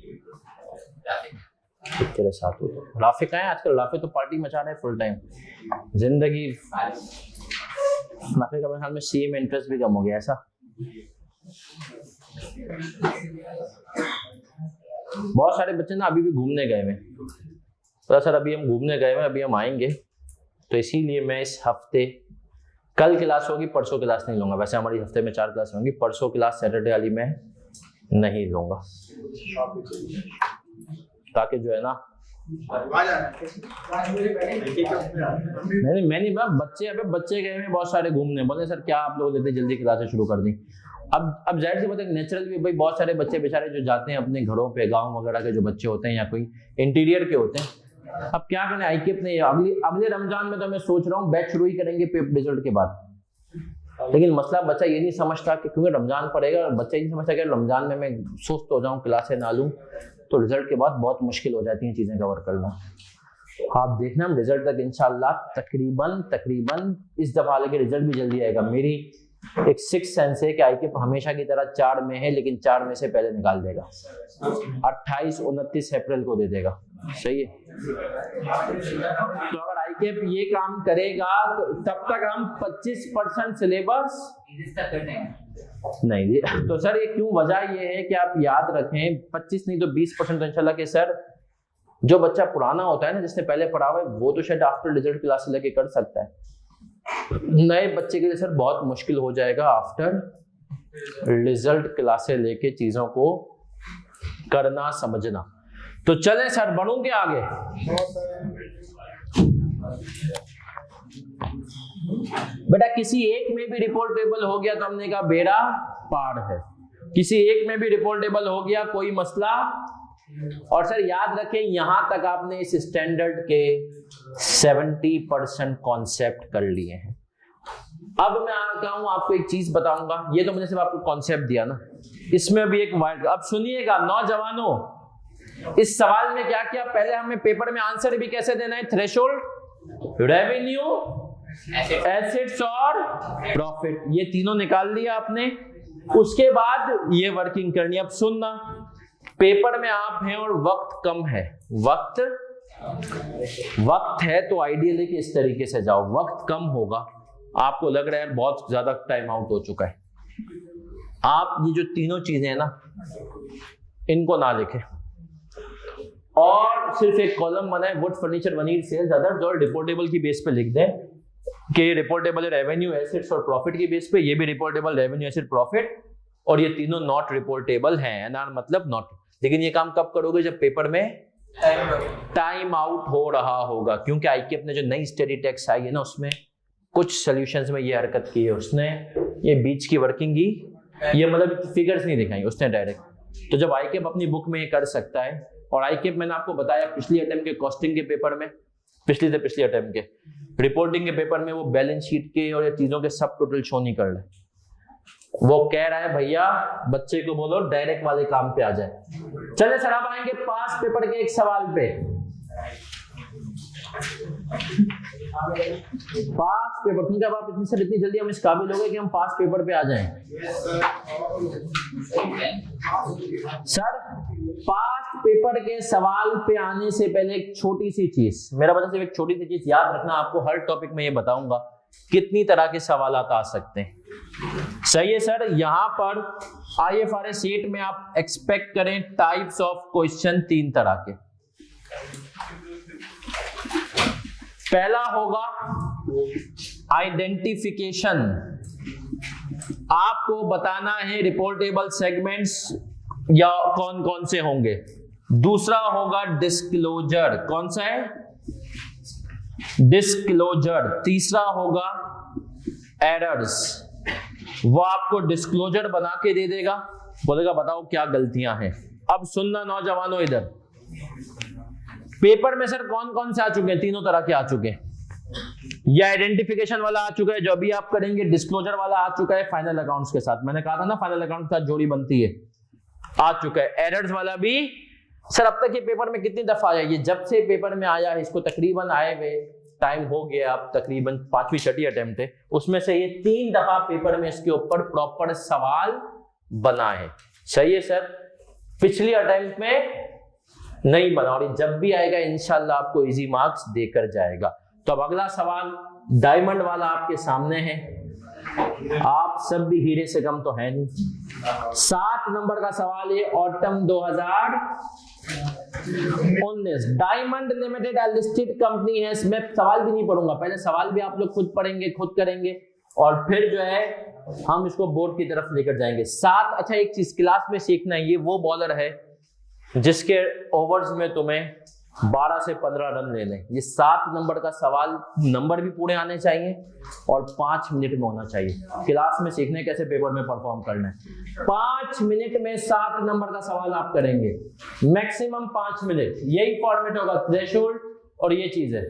तेरे साथ हो तो। राफे कहाँ है आजकल? राफे तो पार्टी मचा रहे हैं फुल टाइम जिंदगी। राफे का मेरे ख्याल में सीए में इंटरेस्ट भी कम हो गया ऐसा। बहुत सारे बच्चे ना अभी भी घूमने गए हैं। तो सर अभी हम घूमने गए हैं, अभी हम आएंगे, तो इसीलिए मैं इस हफ्ते कल क्लास होगी, परसों क्लास नहीं लूंगा। वैसे हमारी हफ्ते में 4 क्लास होंगी, परसों क्लास सैटरडे वाली मैं नहीं लूंगा, ताकि जो है ना नहीं मैं नहीं बच्चे गए हैं बहुत सारे घूमने। बोले सर क्या आप लोग लेते जल्दी क्लासेस शुरू कर दी। अब जाहिर सी बात है नेचुरल भी भाई बहुत सारे बच्चे बेचारे जो जाते हैं अपने घरों पे, गांव वगैरह के जो बच्चे होते हैं या कोई इंटीरियर के होते हैं। अब क्या करें, आईकेएफ ने अगले रमजान में तो मैं सोच रहा हूँ बैच शुरू ही करेंगे पेपर रिजल्ट के बाद। लेकिन मसला बच्चा ये नहीं समझता कि क्योंकि रमजान पड़ेगा, बच्चा ये नहीं समझता कि रमजान में मैं सुस्त हो जाऊँ, क्लासें ना लूँ, तो रिजल्ट के बाद बहुत मुश्किल हो जाती हैं चीजें कवर करना। आप देखना हम रिजल्ट तक इंशाल्लाह तकरीबन इस दफा लेके रिजल्ट भी जल्दी आएगा। मेरी एक 6 सेंस है कि आईकेएफ हमेशा की तरह 4 में है, लेकिन 4 में से पहले निकाल देगा, 28-29 अप्रैल को दे देगा। सही है। तो अगर आईकेएफ ये काम करेगा तो तब तक हम 25% सिलेबस नहीं। तो सर ये क्यों, वजह ये है कि आप याद रखें 25 नहीं तो 20% तो इंशाल्लाह के सर जो बच्चा पुराना होता है ना, जिसने पहले पढ़ा हुआ है, वो तो शायद आफ्टर रिजल्ट क्लास से लेके कर सकता है। नए बच्चे के लिए सर बहुत मुश्किल हो जाएगा आफ्टर रिजल्ट क्लास से लेके चीजों को करना समझना। तो चलें सर बढ़ूं के आगे। बेटा किसी एक में भी रिपोर्टेबल हो गया तो हमने कहा बेड़ा पार है, किसी एक में भी रिपोर्टेबल हो गया कोई मसला। और सर याद रखें यहां तक आपने इस स्टैंडर्ड के 70% कॉन्सेप्ट कर लिए हैं। अब मैं कहूं आपको एक चीज बताऊंगा, ये तो मैंने सिर्फ आपको कॉन्सेप्ट दिया ना, इसमें भी एक वाइड। अब सुनिएगा नौजवानों, इस सवाल में क्या किया, पहले हमें पेपर में आंसर भी कैसे देना है, थ्रेशोल्ड, रेवेन्यू, एसेट्स और प्रॉफिट, ये तीनों निकाल लिया आपने। उसके बाद ये वर्किंग करनी। अब सुनना, पेपर में आप हैं और वक्त कम है, वक्त है तो आइडियली कि इस तरीके से जाओ। वक्त कम होगा, आपको लग रहा है बहुत ज्यादा टाइम आउट हो चुका है, आप ये जो तीनों चीजें हैं ना इनको ना लिखें और सिर्फ एक कॉलम बनाए, wood furniture veneer sales others, और रिपोर्टेबल की बेस पे लिख दें कि रिपोर्टेबल है रेवेन्यू, एसेट्स और प्रॉफिट की बेस पे, ये भी रिपोर्टेबल रेवेन्यू, एसेट, प्रॉफिट, और ये तीनों नॉट रिपोर्टेबल हैं। एनआर मतलब नॉट। लेकिन ये काम कब करोगे, जब पेपर में टाइम आउट हो रहा होगा, क्योंकि आईकेएफ ने जो नई स्टडी टैक्स आई है ना उसमें कुछ सॉल्यूशंस में ये हरकत की है उसने, ये बीच की वर्किंग की, ये मतलब फिगर्स नहीं दिखाई उसने डायरेक्ट। तो जब आईकेएफ अपनी बुक में ये कर सकता है, और आईकेएफ मैंने आपको बताया पिछली अटेम्प्ट के कॉस्टिंग के पेपर में, पिछली अटेम्प्ट के रिपोर्टिंग के पेपर में वो बैलेंस शीट के और ये चीजों के सब टोटल शो नहीं कर रहे। वो कह रहा है भैया बच्चे को बोलो डायरेक्ट वाले काम पे आ जाए। चले सर आप आएंगे पास पेपर के एक सवाल पे। पास पेपर, क्योंकि अब आप इतनी जल्दी हम इस काबिल हो गए कि हम पास पेपर पे आ जाएं। सर पास पेपर के सवाल पे आने से पहले एक छोटी सी चीज, मेरा मतलब सिर्फ एक छोटी सी चीज याद रखना, आपको हर टॉपिक में ये बताऊंगा कितनी तरह के सवाल आ सकते हैं। सही है सर। यहां पर IFRS 8 में आप एक्सपेक्ट करें टाइप्स ऑफ क्वेश्चन 3 तरह के। पहला होगा आइडेंटिफिकेशन, आपको बताना है रिपोर्टेबल सेगमेंट्स या कौन कौन से होंगे। दूसरा होगा डिस्क्लोजर, कौन सा है, डिस्क्लोजर। तीसरा होगा एरर्स, वो आपको डिस्क्लोजर बना के दे देगा, बोलेगा बताओ क्या गलतियां हैं। अब सुनना नौजवानों, इधर पेपर में सर कौन कौन से आ चुके हैं, तीनों तरह के आ चुके हैं। ये आइडेंटिफिकेशन वाला आ चुका है जो अभी आप करेंगे, डिस्क्लोजर वाला आ चुका है फाइनल अकाउंट्स के साथ, मैंने कहा था ना फाइनल अकाउंट के साथ जोड़ी बनती है, आ चुका है। एरर्स वाला भी सर अब तक ये पेपर में कितनी दफा आया? ये जब से पेपर में आया है इसको तकरीबन आए हुए टाइम हो गया, अब तकरीबन 5वीं 6ठी अटेम्प्ट है, उसमें से ये 3 दफा पेपर में इसके ऊपर प्रॉपर सवाल बना है। सही है सर, पिछली अटेम्प्ट में नहीं बना और जब भी आएगा इंशाल्लाह आपको इजी मार्क्स देकर जाएगा। तो अब अगला सवाल डायमंड वाला आपके सामने है। आप सब भी हीरे से कम तो है नहीं। 7 नंबर का सवाल है, autumn 2019। Diamond limited listed company है। इसमें सवाल भी नहीं पढ़ूंगा, पहले सवाल भी आप लोग खुद पढ़ेंगे, खुद करेंगे और फिर जो है हम इसको बोर्ड की तरफ लेकर जाएंगे। 7, अच्छा एक चीज क्लास में सीखना है, ये वो बॉलर है जिसके ओवर्स में तुम्हें 12 से 15 रन लेने। ये 7 नंबर का सवाल, नंबर भी पूरे आने चाहिए और 5 मिनट में होना चाहिए। क्लास में सीखने कैसे पेपर में परफॉर्म करना है। 5 मिनट में 7 नंबर का सवाल आप करेंगे, मैक्सिमम 5 मिनट। यही फॉर्मेट होगा, थ्रेशोल्ड और ये चीज है।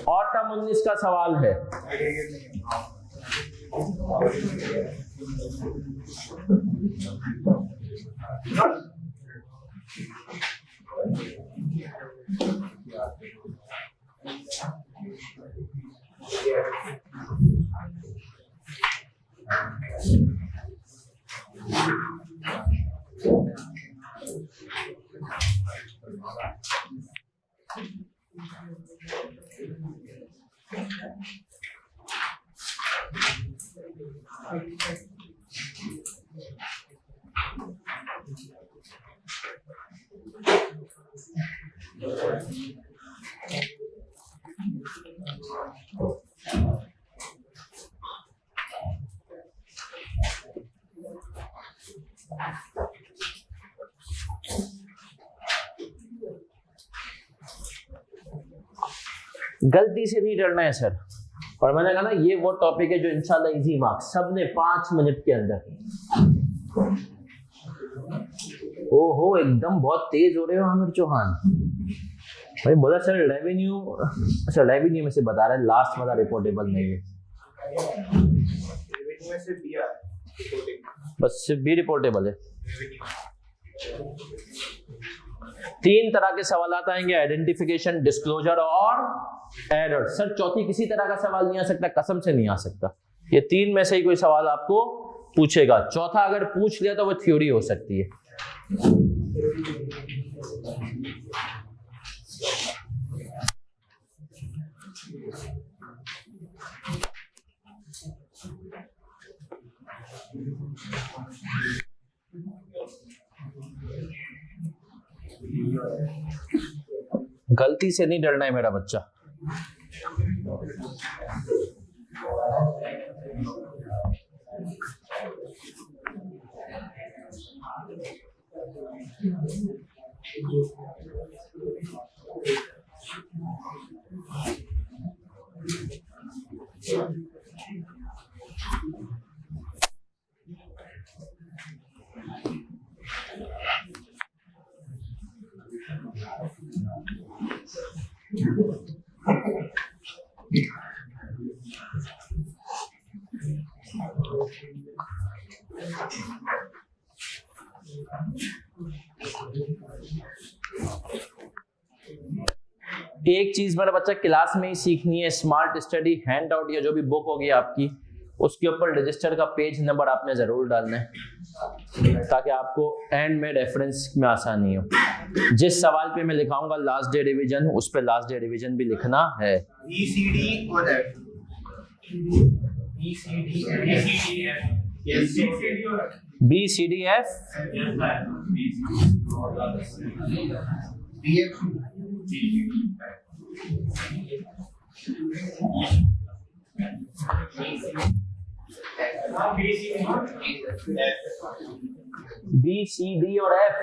ऑटम 19 का सवाल है। गलती से नहीं डरना है सर। और मैंने कहा ना ये वो टॉपिक है जो इंशाल्लाह इजी मार्क्स, सबने 5 मिनट के अंदर। ओहो एकदम बहुत तेज हो रहे हो आमिर चौहान भाई। बोला सर रेवेन्यू, अच्छा रेवेन्यू में से बता रहा है, लास्ट वाला रिपोर्टेबल नहीं है, बस सिर्फ बी रिपोर्टेबल है। 3 तरह के सवाल आएंगे, आइडेंटिफिकेशन, डिस्क्लोजर और एरर। सर चौथी किसी तरह का सवाल नहीं आ सकता, कसम से नहीं आ सकता। ये 3 में से ही कोई सवाल आपको पूछेगा। चौथा अगर पूछ लिया तो वो थ्योरी हो सकती है। गलती से नहीं डरना है मेरा बच्चा। एक चीज मेरा बच्चा क्लास में ही सीखनी है, स्मार्ट स्टडी हैंड आउट या जो भी बुक होगी आपकी, उसके ऊपर रजिस्टर का पेज नंबर आपने जरूर डालना है ताकि आपको एंड में रेफरेंस में आसानी हो। जिस सवाल पे मैं लिखाऊंगा लास्ट डे रिवीजन, उस पे लास्ट डे रिवीजन भी लिखना है। BCD और F। BCDF BCD और F।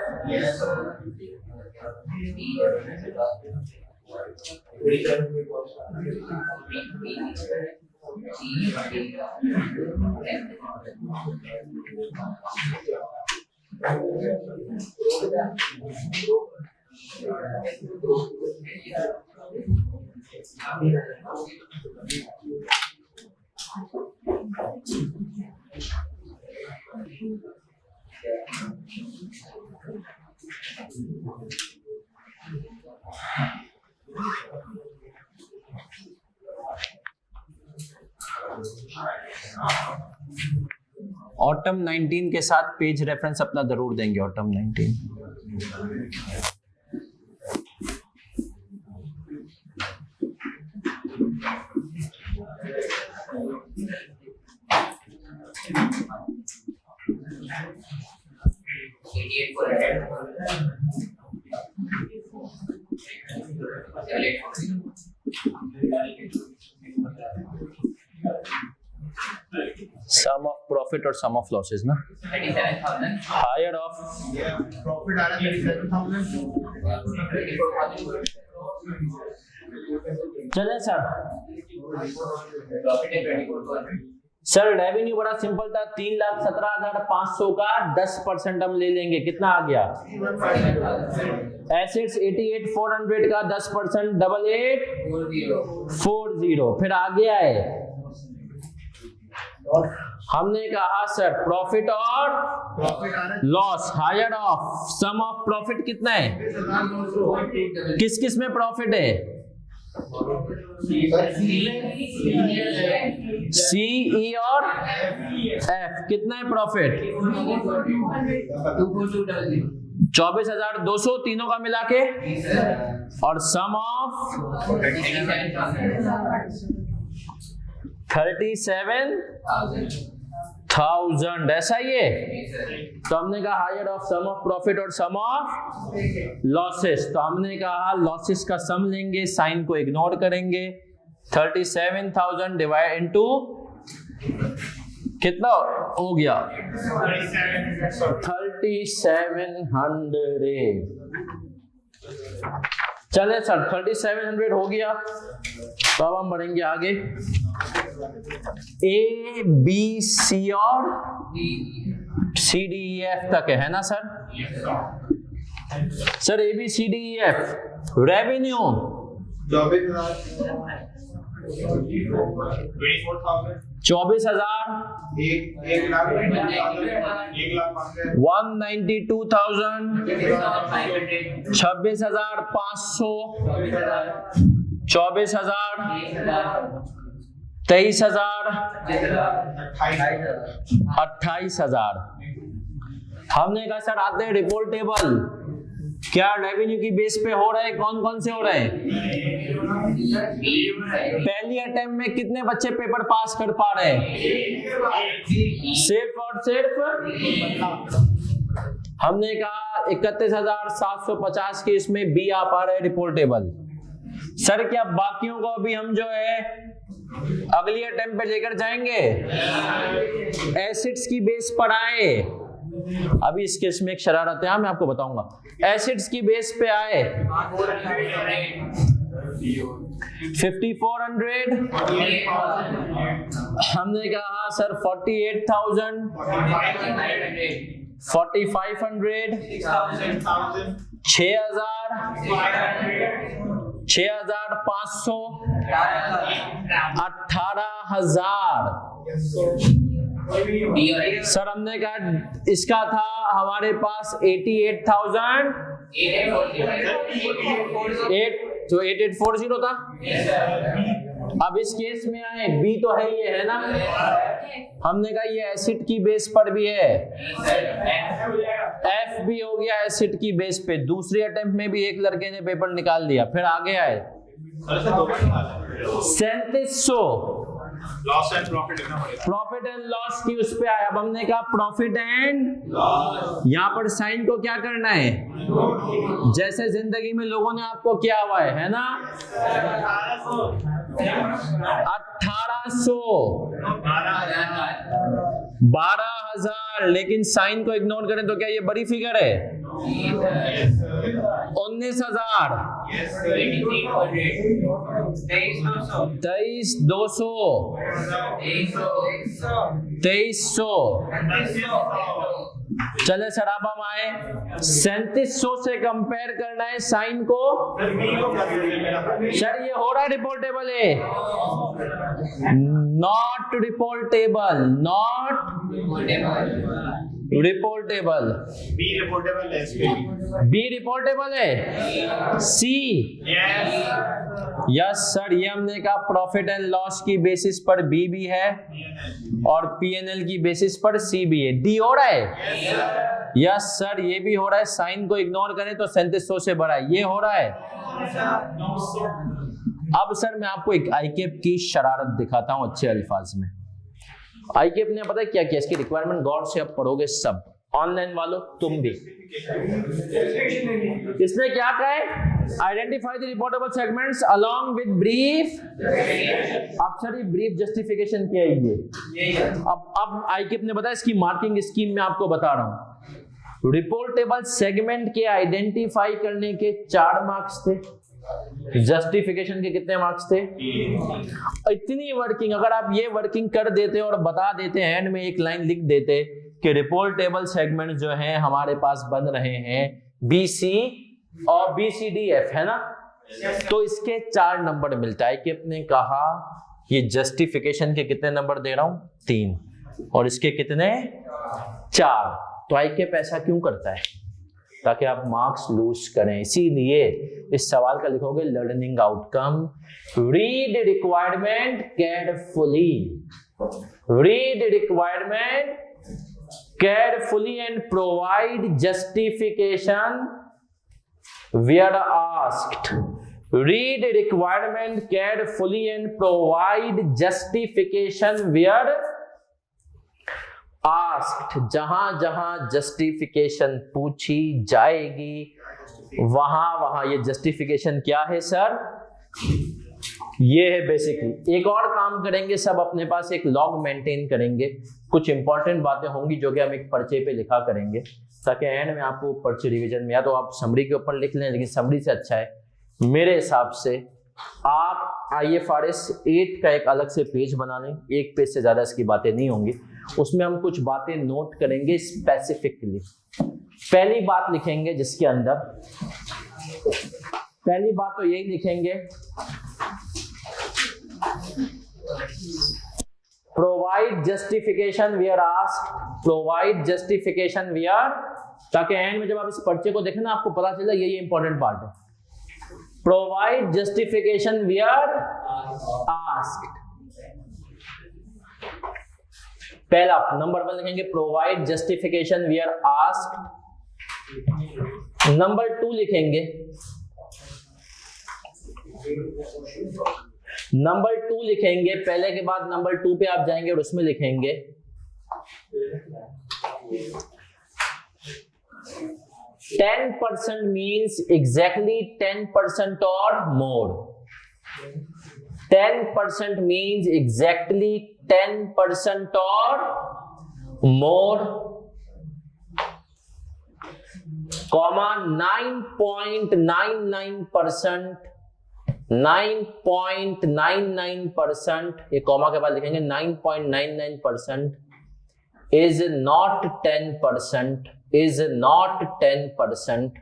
ऑटम 19 के साथ पेज रेफरेंस अपना जरूर देंगे। ऑटम 19 सम ऑफ प्रॉफिट और सम ऑफ लॉसेस ना, 37,000 हायर ऑफ प्रॉफिट आ रहा है 37,000 चले सर। प्रॉफिट है 24,000 सर रेवेन्यू बड़ा सिंपल था, 3,17,500 का 10% हम ले लेंगे, कितना आ गया? एसेट्स 88,400 का 10% 88,40, फिर आ गया है। हमने कहा सर प्रॉफिट और प्रॉफिट आ रहा है loss, higher of sum of profit कितना है? 22,900 किस किस में प्रॉफिट है? सी, ई और एफ। कितना है प्रॉफिट? 24,200 तीनों का मिला के, और सम ऑफ 37,000, ऐसा ही है। तो हमने कहा higher of sum of profit और सम ऑफ लॉसेस। तो हमने कहा लॉसेस का सम लेंगे, साइन को इग्नोर करेंगे। 37,000 डिवाइड इनटू कितना हो गया? 3,700। चले सर 3,700 हो गया। तो अब हम बढ़ेंगे आगे, ए बी सी और सी डी ई एफ तक है ना sir? Sir A B C D E F revenue 24,000 24,000 192,000 26,500 24,000 23,000 28,000। हमने कहा सर आते हैं रिपोर्ट टेबल, क्या रेवेन्यू की बेस पे हो रहा है? कौन कौन से हो रहे हैं? पहली अटेम्प्ट में कितने बच्चे पेपर पास कर पा रहे हैं? सिर्फ और सिर्फ हमने कहा 31,750 के इसमें बी आ पा रहे हैं रिपोर्ट टेबल। सर क्या बाकियों को भी हम जो है अगली अटेम्प्ट पे लेकर जाएंगे? एसिड्स की बेस पर आए, अभी इस केस में एक शरारत है, मैं आपको बताऊंगा। एसिड्स की बेस पे आए 5,400, हमने कहा सर 48,000 4,500 6,000 6,500 18,000। सर हमने कहा इसका था हमारे पास 88,000 तो 8840 था। अब इस केस में आए, बी तो है ये है ना, हमने कहा ये एसिड की बेस पर भी है, एफ भी हो गया एसिड की बेस पे। दूसरी अटेम्प्ट में भी एक लड़के ने पेपर निकाल दिया। फिर आगे आए 3700 loss and profit profit and loss की उस पे आया। अब हमने कहा प्रॉफिट एंड लॉस, यहाँ पर साइन को क्या करना है? जैसे जिंदगी में लोगों ने आपको किया हुआ है ना, 1800 12,000, लेकिन साइन को इग्नोर करें तो क्या ये बड़ी फिगर है? 19,000 23,200 23,000। चले सर अब हम आए 3700 से कंपेयर करना है साइन को। सर ये हो रहा है रिपोर्टेबल है? Not reportable, not reportable, B reportable S पे बी रिपोर्टेबल है, सी yes यस सर, ये हमने कहा प्रॉफिट एंड लॉस की बेसिस पर बी भी है और पीएनएल की बेसिस पर सी भी है। डी हो रहा है? यस सर, ये भी हो रहा है। साइन को इग्नोर करें तो 3700 से बड़ा है, ये हो रहा है। अब सर मैं आपको एक आईकेप की शरारत दिखाता हूं अच्छे अल्फाज में। आईकेप ने पता है क्या किया, इसकी रिक्वायरमेंट गौर से अब पढ़ोगे सब, ऑनलाइन वालों तुम भी। इसने क्या कहा है, identify the reportable segments along with brief. अब सर ये ब्रीफ जस्टिफिकेशन क्या है ये? अब आईकेप ने बताया, इसकी मार्किंग स्कीम में आपको बता रहा हूं। रिपोर्टेबल सेगमेंट के आइडेंटिफाई करने के 4 मार्क्स थे, जस्टिफिकेशन के कितने मार्क्स थे? इतनी वर्किंग, अगर आप ये वर्किंग कर देते और बता देते, एंड में एक लाइन लिख देते कि रिपोर्टेबल सेगमेंट जो हैं हमारे पास बन रहे हैं BC और BCDF, है ना, तो इसके 4 नंबर मिलता है। कि अपने कहा ये जस्टिफिकेशन के कितने नंबर दे रहा हूं? 3, और इसके कितने? 4। तो आईकेप ऐसा क्यों करता है? ताकि आप मार्क्स लूज करें। इसीलिए इस सवाल का लिखोगे learning outcome, read requirement carefully, read requirement carefully and provide justification where asked. Read requirement carefully and provide justification where asked. जहां जहां जस्टिफिकेशन पूछी जाएगी वहां वहां ये जस्टिफिकेशन क्या है सर? ये है बेसिकली। एक और काम करेंगे सब, अपने पास एक लॉग मेंटेन करेंगे, कुछ इंपॉर्टेंट बातें होंगी जो कि हम एक पर्चे पे लिखा करेंगे, ताकि एंड में आपको पर्चे रिवीजन में, या तो आप समरी के ऊपर लिख लें, लेकिन समरी से अच्छा है मेरे हिसाब से आप IFRS 8 का एक अलग से पेज बना लें। एक पेज से ज्यादा इसकी बातें नहीं होंगी, उसमें हम कुछ बातें नोट करेंगे स्पेसिफिकली। पहली बात लिखेंगे जिसके अंदर, पहली बात तो यही लिखेंगे, provide justification where asked, provide justification where, ताकि एंड में जब आप इस पर्चे को देखें ना आपको पता चले ये इंपॉर्टेंट पार्ट है। Provide justification where asked. पहला नंबर 1 लिखेंगे provide justification where asked. Number 2 लिखेंगे, नंबर 2 लिखेंगे, पहले के बाद नंबर 2 पे आप जाएंगे और उसमें लिखेंगे 10% means exactly 10% or more. 10% means exactly 10% or more, comma 9.99%, 9.99%, ये कॉमा के बाद लिखेंगे 9.99% is not 10%, is not 10%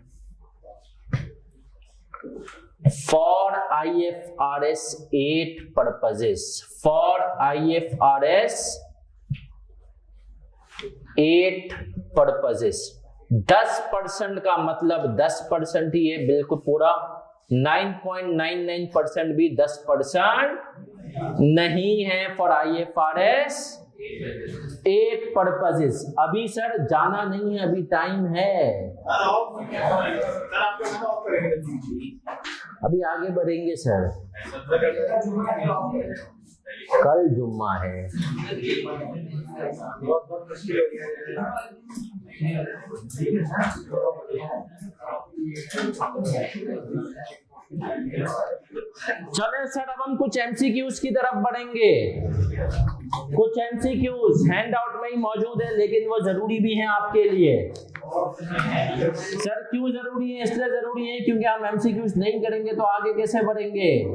for IFRS 8 purposes, for IFRS 8 purposes। 10% का मतलब 10% ही है, बिल्कुल पूरा। 9.99% भी 10% नहीं है फॉर IFRS 8 पर्पसेस। अभी सर जाना नहीं है, अभी टाइम है, अभी आगे बढ़ेंगे सर, कल जुम्मा है। चलें सर, अब हम कुछ MCQs की तरफ बढ़ेंगे। कुछ MCQs हैंड आउट में ही मौजूद है, लेकिन वो जरूरी भी हैं आपके लिए। सर क्यों जरूरी है? इसलिए जरूरी है क्योंकि हम MCQs नहीं करेंगे तो आगे कैसे बढ़ेंगे।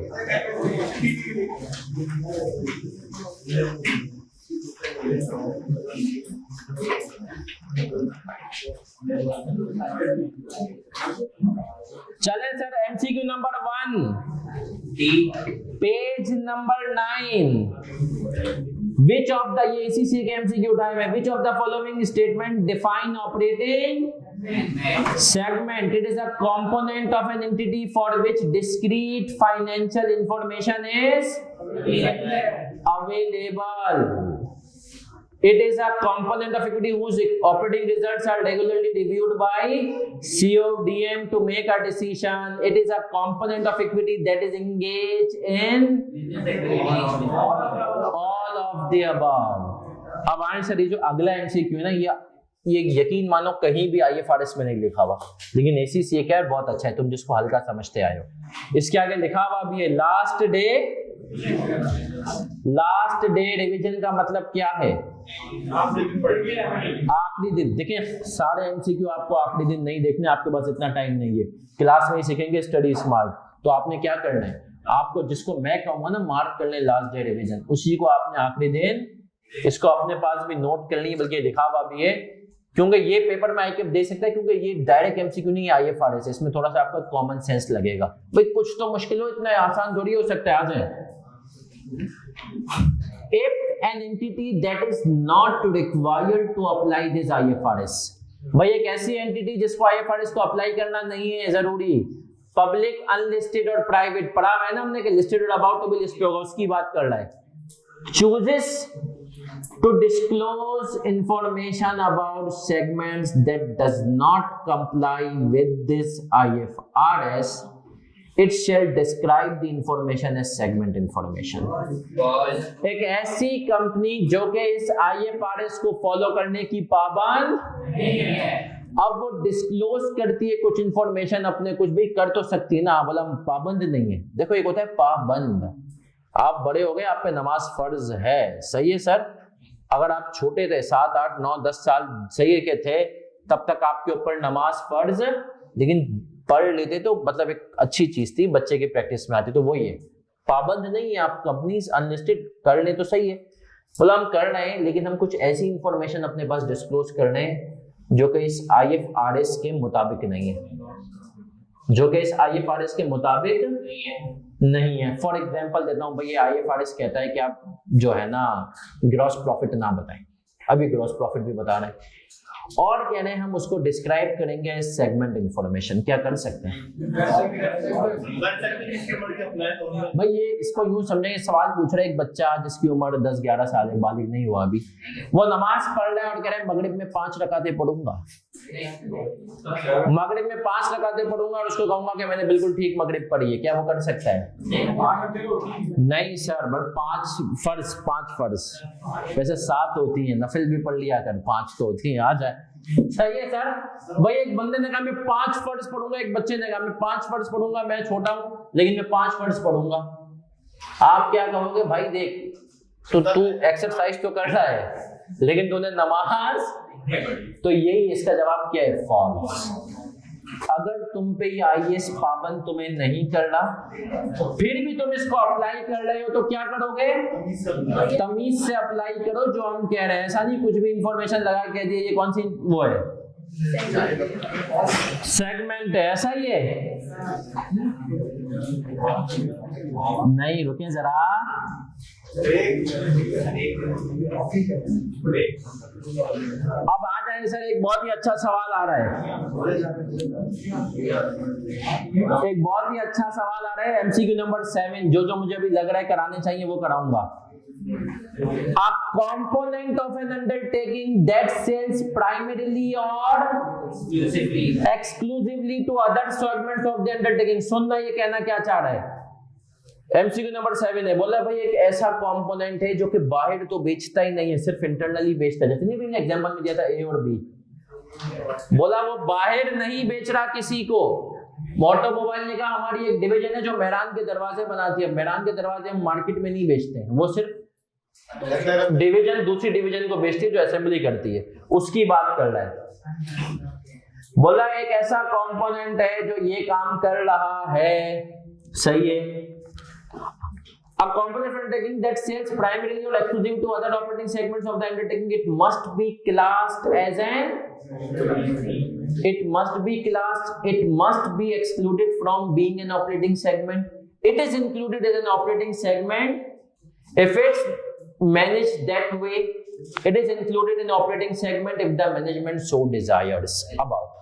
चले sir, MCQ number 1, page number 9, Which of the, ये इसी के MCQ टाइम है, which of the following statement define operating segment? It is a component of an entity for which discrete financial information is available. It is a component of equity whose operating results are regularly reviewed by CODM to make a decision. It is a component of equity that is engaged in all of the above. अब answer ये जो अगला MCQ है ना, ये यकीन मानो कहीं भी आईएफआरएस में नहीं लिखा हुआ, लेकिन एसीसी क्या है, बहुत अच्छा है, तुम जिसको हल्का समझते आए हो। इसके आगे लिखा हुआ भी है लास्ट डे रिवीजन का मतलब क्या है? आखिरी दिन। देखिए सारे एमसीक्यू आपको आखिरी दिन नहीं देखने, आपके पास इतना टाइम नहीं है, क्लास में ही सीखेंगे स्टडी स्मार्ट। तो आपने क्या करना है, आपको जिसको मैं कहूंगा ना मार्क कर ले लास्ट डे रिवीजन, उसी को आपने आखिरी दिन, इसको अपने पास भी नोट कर ली, बल्कि लिखा हुआ भी है, क्योंकि ये पेपर में आईके दे सकता है, क्योंकि ये डायरेक्ट एमसीक्यू नहीं है, आईएफआरएस है, इसमें थोड़ा सा आपका कॉमन सेंस लगेगा। भाई कुछ तो मुश्किल हो, इतना आसान थोड़ी हो सकता है। आ जाए, if an entity that is not required to apply this IFRS, भाई एक ऐसी एंटिटी जिसको आईएफआरएस को अप्लाई करना नहीं है जरूरी, पब्लिक, अनलिस्टेड और प्राइवेट, पढ़ा है ना हमने कि लिस्टेड और अबाउट टू बी लिस्टेड होगा, उसकी बात कर रहा है। chooses to disclose information about segments that does not comply with this IFRS, it shall describe the information as segment information. एक ऐसी कंपनी जो कि इस IFRS को फॉलो करने की पाबंद नहीं है, अब वो डिस्क्लोज करती है कुछ इंफॉर्मेशन अपने, कुछ भी कर तो सकती है ना, बोला पाबंद नहीं है। देखो एक होता है पाबंद, आप बड़े हो गए, आप पे नमाज फर्ज है, सही है सर। अगर आप छोटे थे 7, 8, 9, 10 साल सही के थे, तब तक आपके ऊपर नमाज फर्ज, लेकिन पढ़ लेते तो मतलब एक अच्छी चीज थी, बच्चे की प्रैक्टिस में आती, तो वही है, पाबंद नहीं है। आप कंपनीज अनलिस्टेड कर ले तो सही है, बोला हम कर रहे हैं, लेकिन हम कुछ ऐसी इंफॉर्मेशन अपने पास डिस्क्लोज कर रहे हैं जो कि इस आईएफआरएस के मुताबिक नहीं है, जो कि इस आईएफआरएस के मुताबिक नहीं है। फॉर एग्जांपल देता हूं भाई, ये आईएफआरएस कहता है कि आप जो है ना ग्रॉस प्रॉफिट ना बताएं, अभी ग्रॉस प्रॉफिट भी बता रहे हैं, और कह रहे हैं हम उसको डिस्क्राइब करेंगे सेगमेंट इंफॉर्मेशन। क्या कर सकते हैं भाई? ये इसको यूं समझेंगे, सवाल पूछ रहे एक बच्चा जिसकी उम्र 10-11 साल है, बालिग नहीं हुआ अभी, वो नमाज पढ़ रहा है और कह रहे हैं मगरिब में 5 रकातें पढ़ूंगा, मगरिब में 5 रकातें पढ़ूंगा, और उसको कहूंगा कि मैंने बिल्कुल ठीक मगरिब पढ़ी है, क्या वो कर सकता है? नहीं सर, बट 5 फर्ज, वैसे 7 होती है, नफिल भी पढ़ लिया कर, 5 तो होती है, आ जाए, सही है सर। भाई एक बंदे ने कहा मैं 5 फर्ज पढ़ूंगा, एक बच्चे ने कहा मैं 5 फर्ज पढ़ूंगा, मैं छोटा हूं लेकिन मैं 5 फर्ज पढ़ूंगा। आप क्या कहोगे? भाई देख, तो तू एक्सरसाइज तो कर रहा है, लेकिन तूने नमाज, तो यही इसका जवाब क्या है? फॉल्स। अगर तुम पे ये आईएएस पाबंद तुम्हें नहीं कर रहा, फिर भी तुम इसको अप्लाई कर रहे हो, तो क्या करोगे? तमीज से अप्लाई करो जो हम कह रहे हैं, ऐसा नहीं कुछ भी इंफॉर्मेशन लगा कह दिए ये कौन सी वो है, सेगमेंट है, ऐसा ही है। नहीं, रुकें जरा, अब आ जाए सर, एक बहुत ही अच्छा सवाल आ रहा है, एक बहुत ही अच्छा सवाल आ रहा है, एमसीक्यू नंबर 7, जो मुझे अभी लग रहा है कराने चाहिए वो कराऊंगा। A component of an undertaking that sells primarily or exclusively to other segments of the undertaking। सुनना ये कहना क्या चाह रहा है? एमसीक्यू नंबर 7 है, बोला भाई एक ऐसा कंपोनेंट है जो कि बाहर तो बेचता ही नहीं है, सिर्फ इंटरनली बेचता है। जैसे नहीं एग्जांपल में दिया था ए और बी, बोला वो बाहर नहीं बेच रहा किसी को। ऑटोमोबाइल ने कहा हमारी एक डिवीजन है जो मेहरान के दरवाजे बनाती है, मेहरान के दरवाजे हम मार्केट में नहीं बेचते हैं, वो सिर्फ डिवीजन दूसरी डिवीजन को बेचती है जो असेंबली करती है, उसकी बात कर रहा है। बोला एक ऐसा कंपोनेंट है जो ये काम कर रहा है, सही है। A component of undertaking that sells primarily or exclusively to other operating segments of the undertaking, it must be classed as an, it must be excluded from being an operating segment. It is included as an operating segment if its managed that way. It is included in operating segment if the management so desires. About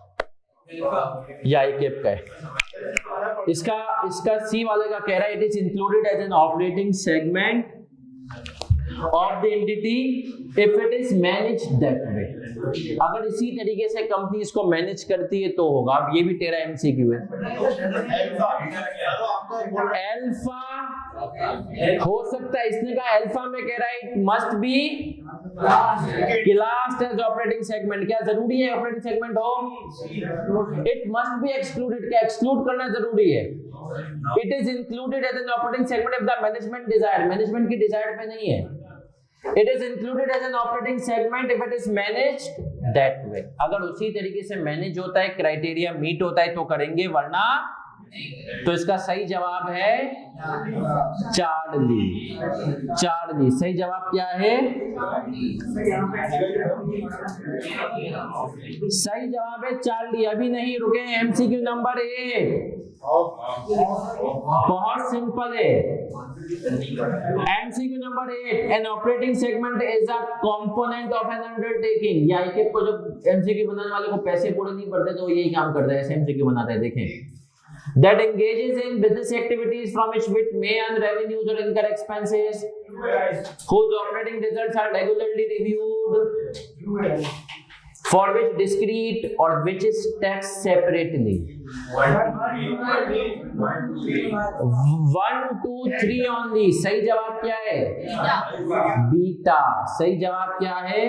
या एक का है इसका सी वाले का कह रहा है, it is included as an operating segment of the entity if it is managed that way. अगर इसी तरीके से कंपनी इसको मैनेज करती है तो होगा. अब ये भी तेरा एमसीक्यू है. अल्फा हो सकता है, इसने कहा अल्फा में कह रहा है it must be classed as operating segment. क्या जरूरी है ऑपरेटिंग सेगमेंट हो? It must be excluded. क्या एक्सक्लूड करना जरूरी है? It is included as an operating segment if the management desire. Management की डिजायर पे नहीं है. It is included as an operating segment if it is managed that way. अगर उसी तरीके से मैनेज होता है, क्राइटेरिया मीट होता है तो करेंगे, वरना तो इसका सही जवाब है चार्ली. चार्ली सही जवाब क्या है? सही जवाब है चार्ली. अभी नहीं रुके. एमसीक्यू नंबर 8 बहुत सिंपल है. MCQ number 8, N operating segment is a component of N undertaking. या एक को जब एमसीक्यू बनाने वाले को पैसे पूरे नहीं पड़ते तो यही काम करता है, ऐसे एमसीक्यू बनाता है. देखें, that engages in business activities from which it may earn revenues or incur expenses, whose operating results are regularly reviewed, for which discrete or which is taxed separately. 1 2 3 only. सही जवाब क्या है? बीटा. सही जवाब क्या है?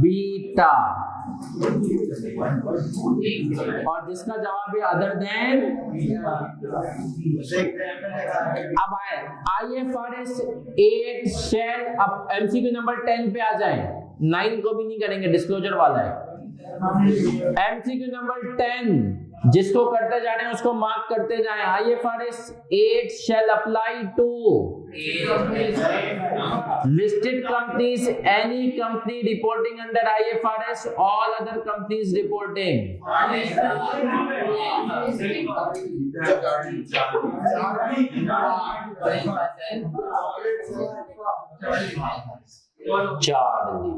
बीटा. और जिसका जवाब है अदर देन. अब आए IFRS 8 शेल. अब एमसीक्यू नंबर 10 पे आ जाए. 9 को भी नहीं करेंगे, डिस्क्लोजर वाला है. एमसीक्यू नंबर 10 जिसको करते जाने हैं उसको मार्क करते जाएं. IFRS 8 shall apply to listed companies, any company reporting under IFRS, all other companies reporting. Charlie.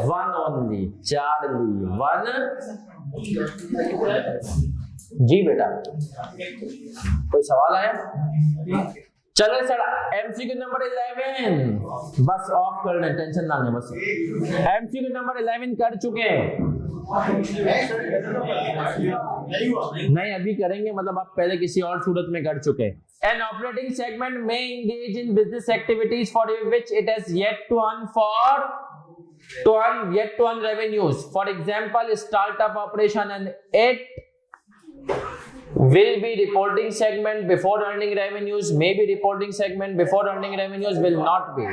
1 only. Charlie 1. जी बेटा, कोई सवाल आया? चलो सर, एमसीक्यू नंबर 11 बस ऑफ कर लें, टेंशन ना लें. बस एमसीक्यू नंबर 11 कर चुके हैं. नहीं अभी करेंगे, मतलब आप पहले किसी और सूरत में कर चुके. An operating segment may engage in business activities for which it has yet to earn revenues. For example, startup operation, and it will be reporting segment before earning revenues, may be reporting segment before earning revenues, will not be.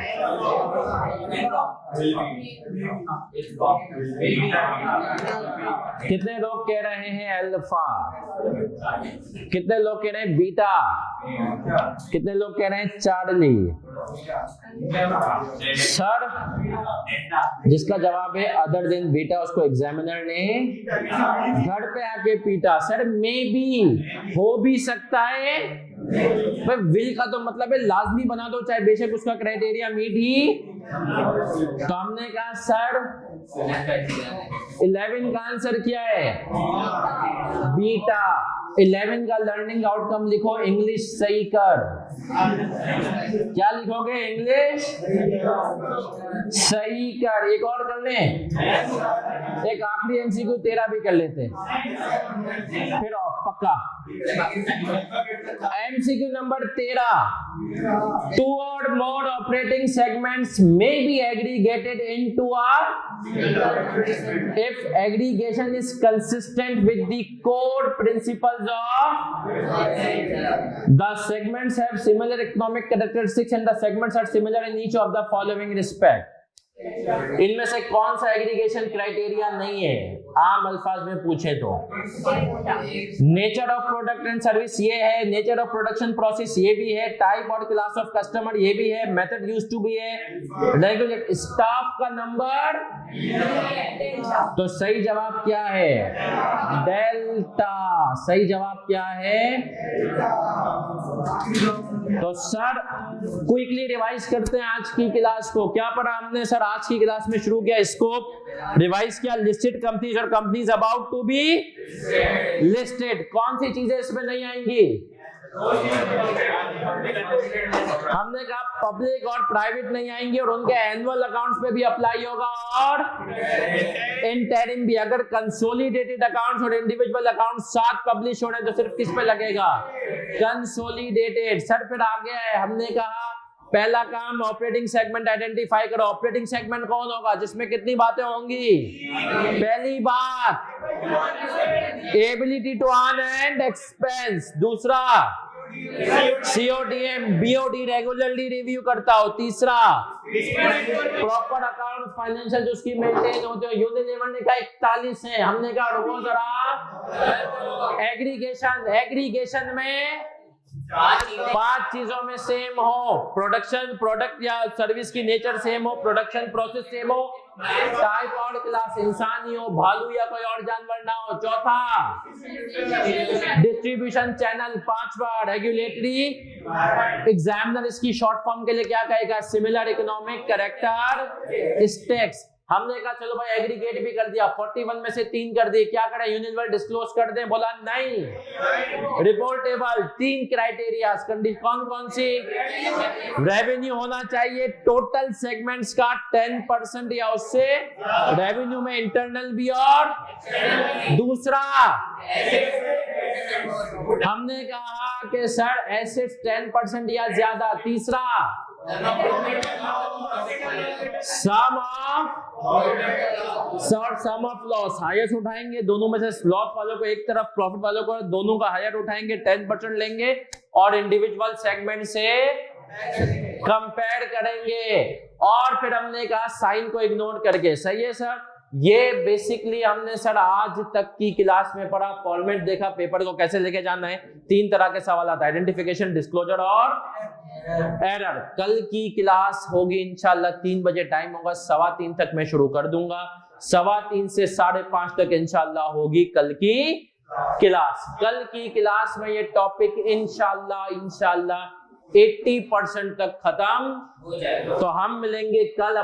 कितने लोग कह रहे हैं alpha? कितने लोग कह रहे हैं बीटा? कितने लोग कह रहे हैं चार्ली? सर जिसका जवाब है अदर देन बीटा उसको एग्जामिनर ने घर पे आके पीटा. सर मे बी हो भी सकता है. विल का तो मतलब है लाजमी बना दो, चाहे बेशक उसका क्राइटेरिया मीट ही. तो हमने कहा सर 11 का आंसर क्या है? बीटा. 11 का लर्निंग आउटकम लिखो, इंग्लिश सही कर. क्या लिखोगे? इंग्लिश सही कर. एक और कर लें, एक आखिरी एमसीक्यू 13 भी कर लेते हैं फिर ऑफ पक्का. MCQ number 13, 2 or more operating segments may be aggregated into a, if aggregation is consistent with the core principles of the segments have similar economic characteristics and the segments are similar in each of the following respect. इनमें से कौन सा aggregation criteria नहीं है? आम अल्फाज में पूछे तो nature of product and service ये है, नेचर ऑफ प्रोडक्शन प्रोसेस ये भी है, टाइप और क्लास ऑफ कस्टमर ये भी है, मेथड यूज्ड टू भी है, रेगुलेट स्टाफ का नंबर। तो सही जवाब क्या है? डेल्टा। सही जवाब क्या है? तो सर क्विकली रिवाइज करते हैं आज की क्लास को। क्या पढ़ा हमने सर? आज की क्लास में शुरू किया स्कोप, रिवाइज किया लिस्टेड कंपनीज और companies about to be listed. कौन सी चीजें इसमें नहीं आएंगी? हमने कहा पब्लिक और प्राइवेट नहीं आएंगे और उनके एनुअल अकाउंट्स पे भी अप्लाई होगा और इंटरिम भी। अगर कंसोलिडेटेड अकाउंट्स और इंडिविजुअल अकाउंट्स साथ पब्लिश हो रहे हैं तो सिर्फ किस पे लगेगा? कंसोलिडेटेड। सर फिर आगे है, हमने कहा पहला काम ऑपरेटिंग सेगमेंट आइडेंटिफाई करो। ऑपरेटिंग सेगमेंट कौन होगा? जिसमें कितनी बातें होंगी? पहली बात ability to earn and expense, दूसरा CODM BOD रेगुलरली रिव्यू करता हो, तीसरा प्रॉपर अकाउंट फाइनेंशियल जो उसकी मेंटेन होते हो। यूनिलीवर ने कहा 41 है, हमने कहा रुको जरा। एग्रीगेशन में 5 चीजों में सेम हो, प्रोडक्शन प्रोडक्ट या सर्विस की नेचर सेम हो, प्रोडक्शन प्रोसेस सेम हो, टाइप और क्लास इंसान ही हो, भालू या कोई और जानवर ना हो। चौथा डिस्ट्रीब्यूशन चैनल। पांचवा रेगुलेटरी एग्जामिनर इसकी शॉर्ट फॉर्म के लिए क्या कहेगा? Similar economic character stakes. हमने कहा चलो भाई एग्रीगेट भी कर दिया, 41 में से 3 कर दिए। क्या करें? यूनिवर्सल डिस्क्लोज कर दें? बोला नहीं। रिपोर्टेबल 3 क्राइटेरिया कंडीशन कौन कौन सी? रेवेन्यू होना चाहिए टोटल सेगमेंट्स का 10% या उससे, रेवेन्यू में इंटरनल भी और दूसरा हमने कहा कि सर एसेट्स 10% या ज्यादा। तीसरा सम ऑफ लॉस, हाईएस्ट उठाएंगे दोनों में से। लॉस वालों को एक तरफ, प्रॉफिट वालों को दोनों का हायर उठाएंगे, 10% लेंगे और इंडिविजुअल सेगमेंट से कंपेयर करेंगे। और फिर हमने कहा साइन को इग्नोर करके। सही है सर? ये बेसिकली हमने सर आज तक की क्लास में पढ़ा, फॉर्मेट देखा, पेपर को कैसे लेके जाना है। 3 तरह के सवाल आता है, आइडेंटिफिकेशन, डिस्क्लोजर और एरर। कल की क्लास होगी इंशाल्लाह 3 बजे, टाइम होगा 3:15 तक मैं शुरू कर दूंगा। 3:15 से 5:30 तक इंशाल्लाह होगी कल की क्लास। कल की क्लास में ये टॉपिक इंशाल्लाह 80% तक खत्म। तो हम मिलेंगे कल।